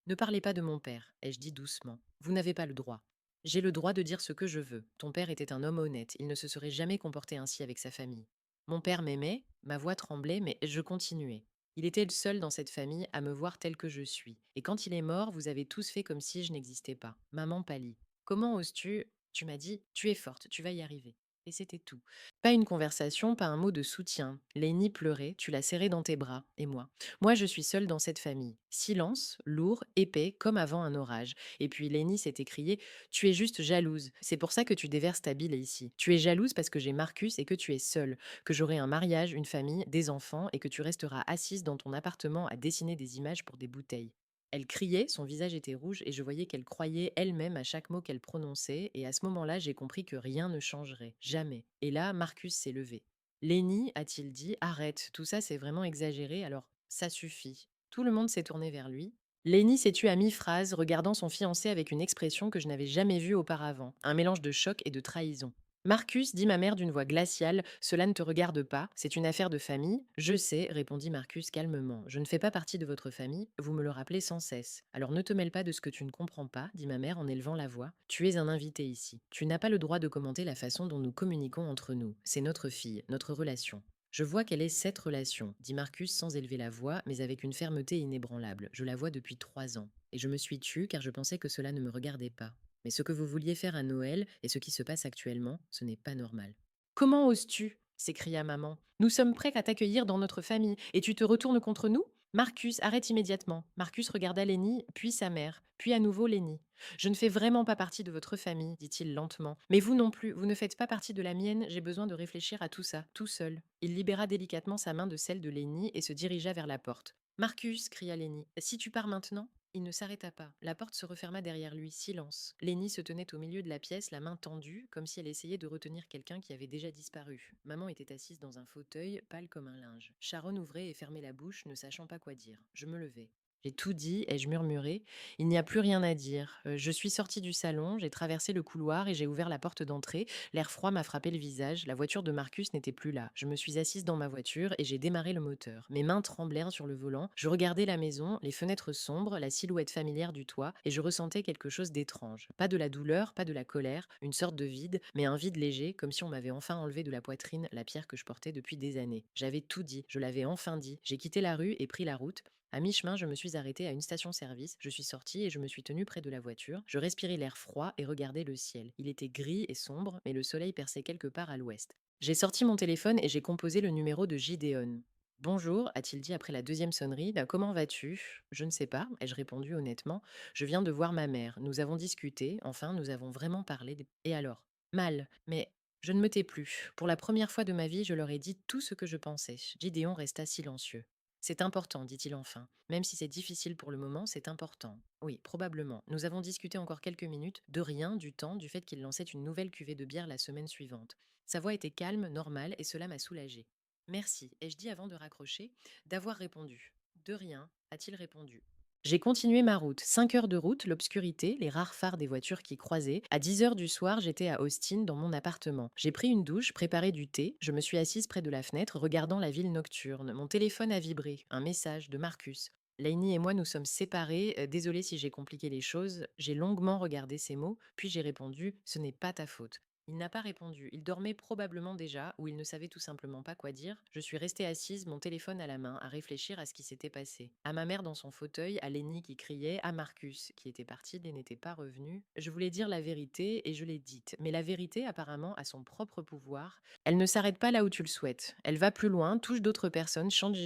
Ne parlez pas de mon père, ai-je dit doucement. Vous n'avez pas le droit. J'ai le droit de dire ce que je veux. Ton père était un homme honnête, il ne se serait jamais comporté ainsi avec sa famille. Mon père m'aimait, ma voix tremblait, mais je continuais. Il était le seul dans cette famille à me voir tel que je suis. Et quand il est mort, vous avez tous fait comme si je n'existais pas. Maman pâlit. Comment oses-tu? Tu m'as dit, tu es forte, tu vas y arriver. Et c'était tout. Pas une conversation, pas un mot de soutien. Lénie pleurait, tu l'as serrée dans tes bras, et moi. Moi, je suis seule dans cette famille. Silence, lourd, épais, comme avant un orage. Et puis Lénie s'est écriée, tu es juste jalouse. C'est pour ça que tu déverses ta bile ici. Tu es jalouse parce que j'ai Marcus et que tu es seule. Que j'aurai un mariage, une famille, des enfants, et que tu resteras assise dans ton appartement à dessiner des images pour des bouteilles. Elle criait, son visage était rouge et je voyais qu'elle croyait elle-même à chaque mot qu'elle prononçait et à ce moment-là, j'ai compris que rien ne changerait, jamais. Et là, Marcus s'est levé. Lénie, a-t-il dit, arrête, tout ça c'est vraiment exagéré, alors ça suffit. Tout le monde s'est tourné vers lui. Lénie s'est tue à mi-phrase, regardant son fiancé avec une expression que je n'avais jamais vue auparavant, un mélange de choc et de trahison. Marcus, dit ma mère d'une voix glaciale, cela ne te regarde pas, c'est une affaire de famille. Je sais, répondit Marcus calmement. Je ne fais pas partie de votre famille, vous me le rappelez sans cesse. Alors ne te mêle pas de ce que tu ne comprends pas, dit ma mère en élevant la voix. Tu es un invité ici. Tu n'as pas le droit de commenter la façon dont nous communiquons entre nous. C'est notre fille, notre relation. Je vois quelle est cette relation, dit Marcus sans élever la voix, mais avec une fermeté inébranlable. Je la vois depuis 3 ans. Et je me suis tue car je pensais que cela ne me regardait pas. Mais ce que vous vouliez faire à Noël et ce qui se passe actuellement, ce n'est pas normal. Comment oses-tu s'écria maman. Nous sommes prêts à t'accueillir dans notre famille et tu te retournes contre nous. Marcus, arrête immédiatement. Marcus regarda Lenny, puis sa mère, puis à nouveau Lenny. Je ne fais vraiment pas partie de votre famille, dit-il lentement. Mais vous non plus, vous ne faites pas partie de la mienne, j'ai besoin de réfléchir à tout ça, tout seul. Il libéra délicatement sa main de celle de Lenny et se dirigea vers la porte. Marcus, cria Lenny, si tu pars maintenant. Il ne s'arrêta pas. La porte se referma derrière lui, silence. Lenny se tenait au milieu de la pièce, la main tendue, comme si elle essayait de retenir quelqu'un qui avait déjà disparu. Maman était assise dans un fauteuil, pâle comme un linge. Sharon ouvrait et fermait la bouche, ne sachant pas quoi dire. Je me levai. J'ai tout dit, ai-je murmuré. Il n'y a plus rien à dire. Je suis sortie du salon, j'ai traversé le couloir et j'ai ouvert la porte d'entrée. L'air froid m'a frappé le visage. La voiture de Marcus n'était plus là. Je me suis assise dans ma voiture et j'ai démarré le moteur. Mes mains tremblèrent sur le volant. Je regardais la maison, les fenêtres sombres, la silhouette familière du toit, et je ressentais quelque chose d'étrange. Pas de la douleur, pas de la colère, une sorte de vide, mais un vide léger, comme si on m'avait enfin enlevé de la poitrine la pierre que je portais depuis des années. J'avais tout dit, je l'avais enfin dit. J'ai quitté la rue et pris la route. À mi-chemin, je me suis arrêtée à une station-service, je suis sortie et je me suis tenue près de la voiture. Je respirais l'air froid et regardais le ciel. Il était gris et sombre, mais le soleil perçait quelque part à l'ouest. J'ai sorti mon téléphone et j'ai composé le numéro de Gideon. Bonjour, a-t-il dit après la deuxième sonnerie. Comment vas-tu? Je ne sais pas, ai-je répondu honnêtement. Je viens de voir ma mère. Nous avons discuté, enfin, nous avons vraiment parlé. Et alors? Mal, mais je ne me tais plus. Pour la première fois de ma vie, je leur ai dit tout ce que je pensais. Gideon resta silencieux. C'est important, dit-il enfin. Même si c'est difficile pour le moment, c'est important. Oui, probablement. Nous avons discuté encore quelques minutes, de rien, du temps, du fait qu'il lançait une nouvelle cuvée de bière la semaine suivante. Sa voix était calme, normale, et cela m'a soulagée. Merci, ai-je dit avant de raccrocher, d'avoir répondu. De rien, a-t-il répondu. J'ai continué ma route. 5 heures de route, l'obscurité, les rares phares des voitures qui croisaient. À 10 heures du soir, j'étais à Austin, dans mon appartement. J'ai pris une douche, préparé du thé. Je me suis assise près de la fenêtre, regardant la ville nocturne. Mon téléphone a vibré. Un message de Marcus. Lainey et moi nous sommes séparés. Désolée si j'ai compliqué les choses. J'ai longuement regardé ces mots, puis j'ai répondu ce n'est pas ta faute. Il n'a pas répondu. Il dormait probablement déjà, ou il ne savait tout simplement pas quoi dire. Je suis restée assise, mon téléphone à la main, à réfléchir à ce qui s'était passé. À ma mère dans son fauteuil, à Lenny qui criait, à Marcus qui était parti et n'était pas revenu. Je voulais dire la vérité et je l'ai dite. Mais la vérité, apparemment, a son propre pouvoir. Elle ne s'arrête pas là où tu le souhaites. Elle va plus loin, touche d'autres personnes, change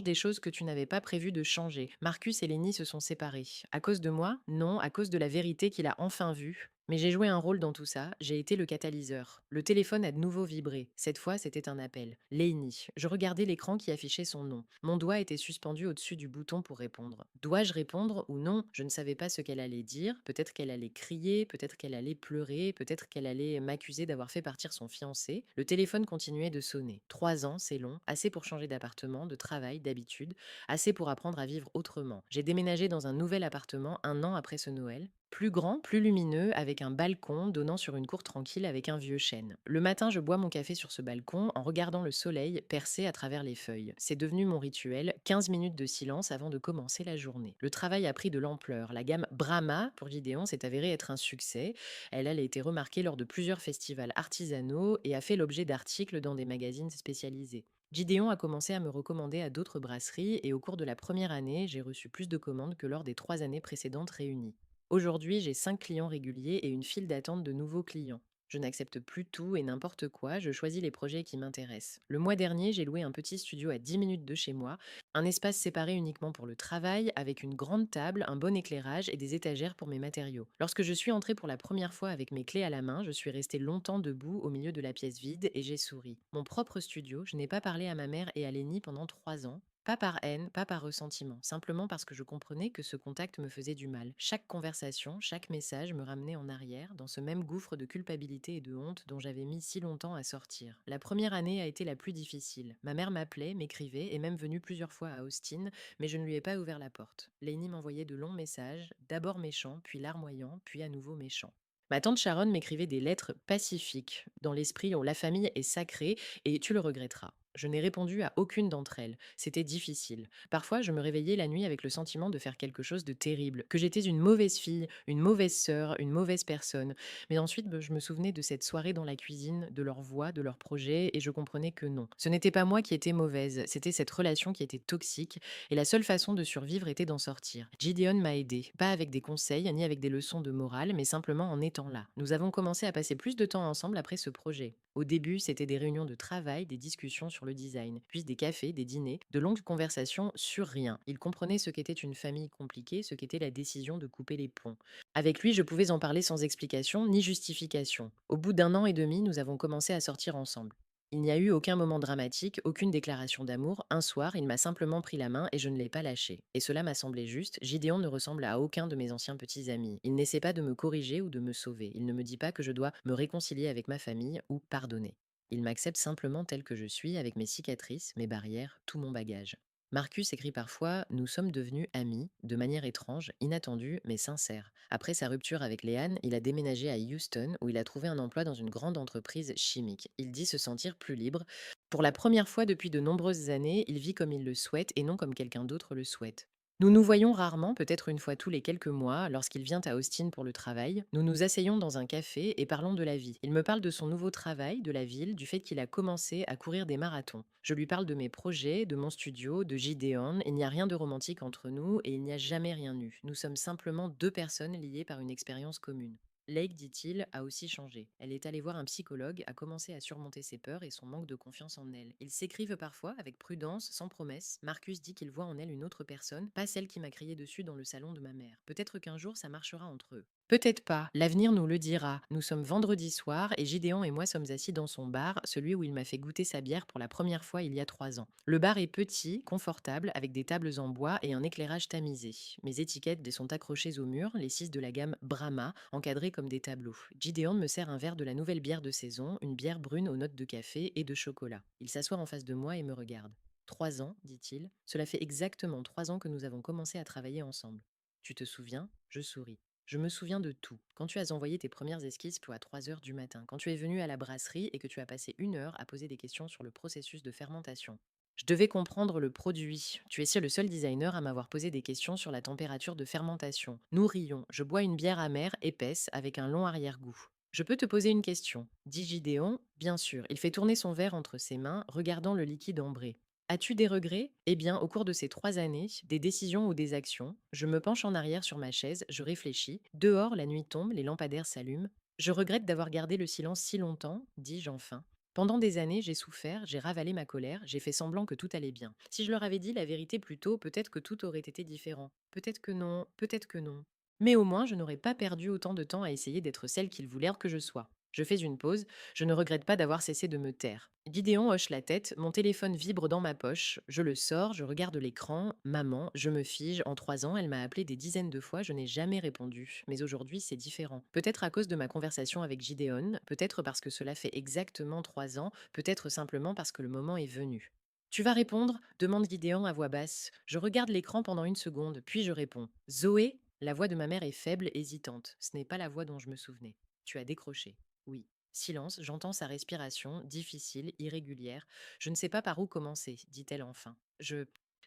des choses que tu n'avais pas prévu de changer. Marcus et Lenny se sont séparés. À cause de moi? Non, à cause de la vérité qu'il a enfin vue. Mais j'ai joué un rôle dans tout ça, j'ai été le catalyseur. Le téléphone a de nouveau vibré. Cette fois, c'était un appel. Lainey. Je regardais l'écran qui affichait son nom. Mon doigt était suspendu au-dessus du bouton pour répondre. Dois-je répondre ou non? Je ne savais pas ce qu'elle allait dire. Peut-être qu'elle allait crier, peut-être qu'elle allait pleurer, peut-être qu'elle allait m'accuser d'avoir fait partir son fiancé. Le téléphone continuait de sonner. 3 ans, c'est long, assez pour changer d'appartement, de travail, d'habitude, assez pour apprendre à vivre autrement. J'ai déménagé dans un nouvel appartement 1 an après ce Noël. Plus grand, plus lumineux, avec un balcon donnant sur une cour tranquille avec un vieux chêne. Le matin, je bois mon café sur ce balcon en regardant le soleil percer à travers les feuilles. C'est devenu mon rituel, 15 minutes de silence avant de commencer la journée. Le travail a pris de l'ampleur. La gamme Brahma, pour Gideon, s'est avérée être un succès. Elle a été remarquée lors de plusieurs festivals artisanaux et a fait l'objet d'articles dans des magazines spécialisés. Gideon a commencé à me recommander à d'autres brasseries et au cours de la première année, j'ai reçu plus de commandes que lors des 3 années précédentes réunies. Aujourd'hui, j'ai 5 clients réguliers et une file d'attente de nouveaux clients. Je n'accepte plus tout et n'importe quoi, je choisis les projets qui m'intéressent. Le mois dernier, j'ai loué un petit studio à 10 minutes de chez moi, un espace séparé uniquement pour le travail, avec une grande table, un bon éclairage et des étagères pour mes matériaux. Lorsque je suis entrée pour la première fois avec mes clés à la main, je suis restée longtemps debout au milieu de la pièce vide et j'ai souri. Mon propre studio, je n'ai pas parlé à ma mère et à Lénie pendant 3 ans. Pas par haine, pas par ressentiment, simplement parce que je comprenais que ce contact me faisait du mal. Chaque conversation, chaque message me ramenait en arrière, dans ce même gouffre de culpabilité et de honte dont j'avais mis si longtemps à sortir. La première année a été la plus difficile. Ma mère m'appelait, m'écrivait, est même venue plusieurs fois à Austin, mais je ne lui ai pas ouvert la porte. Lainey m'envoyait de longs messages, d'abord méchants, puis larmoyants, puis à nouveau méchants. Ma tante Sharon m'écrivait des lettres pacifiques, dans l'esprit où la famille est sacrée et tu le regretteras. Je n'ai répondu à aucune d'entre elles. C'était difficile. Parfois, je me réveillais la nuit avec le sentiment de faire quelque chose de terrible, que j'étais une mauvaise fille, une mauvaise sœur, une mauvaise personne. Mais ensuite, je me souvenais de cette soirée dans la cuisine, de leur voix, de leurs projets, et je comprenais que non. Ce n'était pas moi qui étais mauvaise, c'était cette relation qui était toxique, et la seule façon de survivre était d'en sortir. Gideon m'a aidé, pas avec des conseils ni avec des leçons de morale, mais simplement en étant là. Nous avons commencé à passer plus de temps ensemble après ce projet. Au début, c'était des réunions de travail, des discussions sur le design, puis des cafés, des dîners, de longues conversations sur rien. Il comprenait ce qu'était une famille compliquée, ce qu'était la décision de couper les ponts. Avec lui, je pouvais en parler sans explication ni justification. Au bout d'un an et demi, nous avons commencé à sortir ensemble. Il n'y a eu aucun moment dramatique, aucune déclaration d'amour. Un soir, il m'a simplement pris la main et je ne l'ai pas lâché. Et cela m'a semblé juste. Gideon ne ressemble à aucun de mes anciens petits amis. Il n'essaie pas de me corriger ou de me sauver. Il ne me dit pas que je dois me réconcilier avec ma famille ou pardonner. Il m'accepte simplement tel que je suis, avec mes cicatrices, mes barrières, tout mon bagage. Marcus écrit parfois: Nous sommes devenus amis, de manière étrange, inattendue, mais sincère. Après sa rupture avec Léane, il a déménagé à Houston, où il a trouvé un emploi dans une grande entreprise chimique. Il dit se sentir plus libre. Pour la première fois depuis de nombreuses années, il vit comme il le souhaite et non comme quelqu'un d'autre le souhaite. Nous nous voyons rarement, peut-être une fois tous les quelques mois, lorsqu'il vient à Austin pour le travail. Nous nous asseyons dans un café et parlons de la vie. Il me parle de son nouveau travail, de la ville, du fait qu'il a commencé à courir des marathons. Je lui parle de mes projets, de mon studio, de Gideon. Il n'y a rien de romantique entre nous et il n'y a jamais rien eu. Nous sommes simplement deux personnes liées par une expérience commune. Lake, dit-il, a aussi changé. Elle est allée voir un psychologue, a commencé à surmonter ses peurs et son manque de confiance en elle. Ils s'écrivent parfois, avec prudence, sans promesse. Marcus dit qu'il voit en elle une autre personne, pas celle qui m'a crié dessus dans le salon de ma mère. Peut-être qu'un jour ça marchera entre eux. Peut-être pas, l'avenir nous le dira. Nous sommes vendredi soir et Gideon et moi sommes assis dans son bar, celui où il m'a fait goûter sa bière pour la première fois il y a 3 ans. Le bar est petit, confortable, avec des tables en bois et un éclairage tamisé. Mes étiquettes sont accrochées au mur, les 6 de la gamme Brahma, encadrées comme des tableaux. Gideon me sert un verre de la nouvelle bière de saison, une bière brune aux notes de café et de chocolat. Il s'assoit en face de moi et me regarde. 3 ans, dit-il. Cela fait exactement 3 ans que nous avons commencé à travailler ensemble. Tu te souviens? Je souris. Je me souviens de tout. Quand tu as envoyé tes premières esquisses à 3 heures du matin, quand tu es venu à la brasserie et que tu as passé 1 heure à poser des questions sur le processus de fermentation. Je devais comprendre le produit. Tu es le seul designer à m'avoir posé des questions sur la température de fermentation. Nous rions. Je bois une bière amère, épaisse, avec un long arrière-goût. Je peux te poser une question, dit Gideon. Bien sûr. Il fait tourner son verre entre ses mains, regardant le liquide ambré. As-tu des regrets? Eh bien, au cours de ces 3 années, des décisions ou des actions, je me penche en arrière sur ma chaise, je réfléchis. Dehors, la nuit tombe, les lampadaires s'allument. Je regrette d'avoir gardé le silence si longtemps, dis-je enfin. Pendant des années, j'ai souffert, j'ai ravalé ma colère, j'ai fait semblant que tout allait bien. Si je leur avais dit la vérité plus tôt, peut-être que tout aurait été différent. Peut-être que non, peut-être que non. Mais au moins, je n'aurais pas perdu autant de temps à essayer d'être celle qu'ils voulaient que je sois. Je fais une pause, je ne regrette pas d'avoir cessé de me taire. Gideon hoche la tête, mon téléphone vibre dans ma poche, je le sors, je regarde l'écran, maman, je me fige, en 3 ans, elle m'a appelé des dizaines de fois, je n'ai jamais répondu. Mais aujourd'hui, c'est différent. Peut-être à cause de ma conversation avec Gideon, peut-être parce que cela fait exactement 3 ans, peut-être simplement parce que le moment est venu. Tu vas répondre? Demande Gideon à voix basse. Je regarde l'écran pendant une seconde, puis je réponds. Zoé? La voix de ma mère est faible, hésitante. Ce n'est pas la voix dont je me souvenais. Tu as décroché. Oui. Silence, j'entends sa respiration, difficile, irrégulière. Je ne sais pas par où commencer, dit-elle enfin.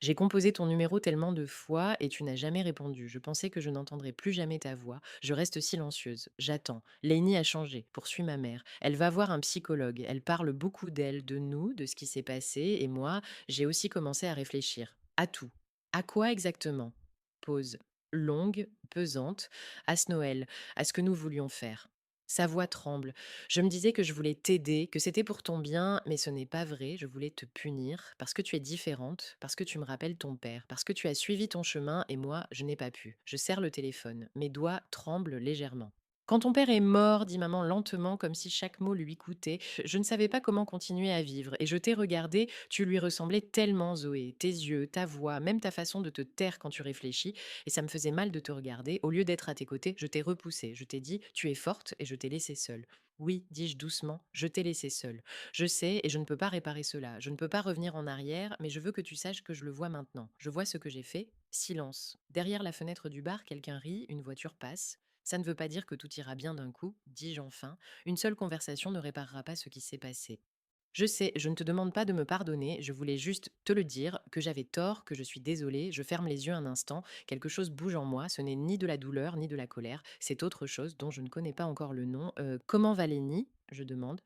J'ai composé ton numéro tellement de fois et tu n'as jamais répondu. Je pensais que je n'entendrais plus jamais ta voix. Je reste silencieuse. J'attends. Lainey a changé, poursuit ma mère. Elle va voir un psychologue. Elle parle beaucoup d'elle, de nous, de ce qui s'est passé. Et moi, j'ai aussi commencé à réfléchir. À tout. À quoi exactement? Pause. Longue, pesante. À ce Noël. À ce que nous voulions faire. Sa voix tremble. Je me disais que je voulais t'aider, que c'était pour ton bien, mais ce n'est pas vrai, je voulais te punir, parce que tu es différente, parce que tu me rappelles ton père, parce que tu as suivi ton chemin et moi, je n'ai pas pu. Je serre le téléphone, mes doigts tremblent légèrement. Quand ton père est mort, dit maman lentement, comme si chaque mot lui coûtait, je ne savais pas comment continuer à vivre, et je t'ai regardé, tu lui ressemblais tellement, Zoé, tes yeux, ta voix, même ta façon de te taire quand tu réfléchis, et ça me faisait mal de te regarder. Au lieu d'être à tes côtés, je t'ai repoussé. Je t'ai dit, tu es forte et je t'ai laissée seule. Oui, dis-je doucement, je t'ai laissée seule. Je sais et je ne peux pas réparer cela. Je ne peux pas revenir en arrière, mais je veux que tu saches que je le vois maintenant. Je vois ce que j'ai fait. Silence. Derrière la fenêtre du bar, quelqu'un rit, une voiture passe. Ça ne veut pas dire que tout ira bien d'un coup, dis-je enfin. Une seule conversation ne réparera pas ce qui s'est passé. Je sais, je ne te demande pas de me pardonner, je voulais juste te le dire, que j'avais tort, que je suis désolée, je ferme les yeux un instant, quelque chose bouge en moi, ce n'est ni de la douleur, ni de la colère, c'est autre chose dont je ne connais pas encore le nom. Comment va Lénie je demande.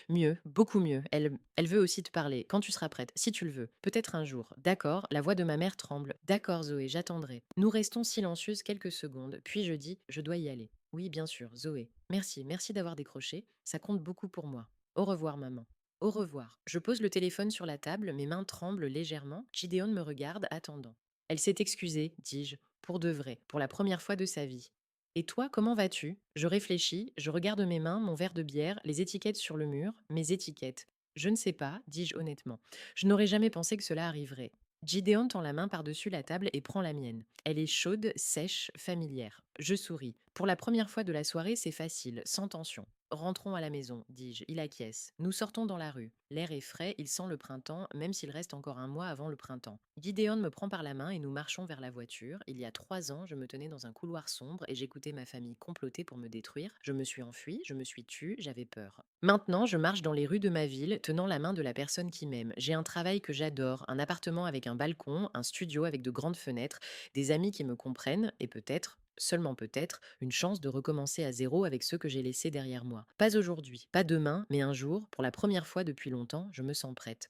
Mieux, beaucoup mieux. Elle veut aussi te parler, quand tu seras prête, si tu le veux. Peut-être un jour. D'accord, la voix de ma mère tremble. D'accord, Zoé, j'attendrai. Nous restons silencieuses quelques secondes, puis je dis, je dois y aller. Oui, bien sûr, Zoé. Merci, merci d'avoir décroché, ça compte beaucoup pour moi. Au revoir, maman. Au revoir. Je pose le téléphone sur la table, mes mains tremblent légèrement. Gideon me regarde, attendant. Elle s'est excusée, dis-je, pour de vrai, pour la première fois de sa vie. Et toi, comment vas-tu? Je réfléchis, je regarde mes mains, mon verre de bière, les étiquettes sur le mur, mes étiquettes. Je ne sais pas, dis-je honnêtement. Je n'aurais jamais pensé que cela arriverait. Gideon tend la main par-dessus la table et prend la mienne. Elle est chaude, sèche, familière. Je souris. Pour la première fois de la soirée, c'est facile, sans tension. Rentrons à la maison, dis-je. Il acquiesce. Nous sortons dans la rue. L'air est frais, il sent le printemps, même s'il reste encore un mois avant le printemps. Gideon me prend par la main et nous marchons vers la voiture. Il y a 3 ans, je me tenais dans un couloir sombre et j'écoutais ma famille comploter pour me détruire. Je me suis enfuie, je me suis tue, j'avais peur. Maintenant, je marche dans les rues de ma ville, tenant la main de la personne qui m'aime. J'ai un travail que j'adore, un appartement avec un balcon, un studio avec de grandes fenêtres, des amis qui me comprennent et peut-être, seulement peut-être, une chance de recommencer à zéro avec ceux que j'ai laissés derrière moi. Pas aujourd'hui, pas demain, mais un jour, pour la première fois depuis longtemps, je me sens prête.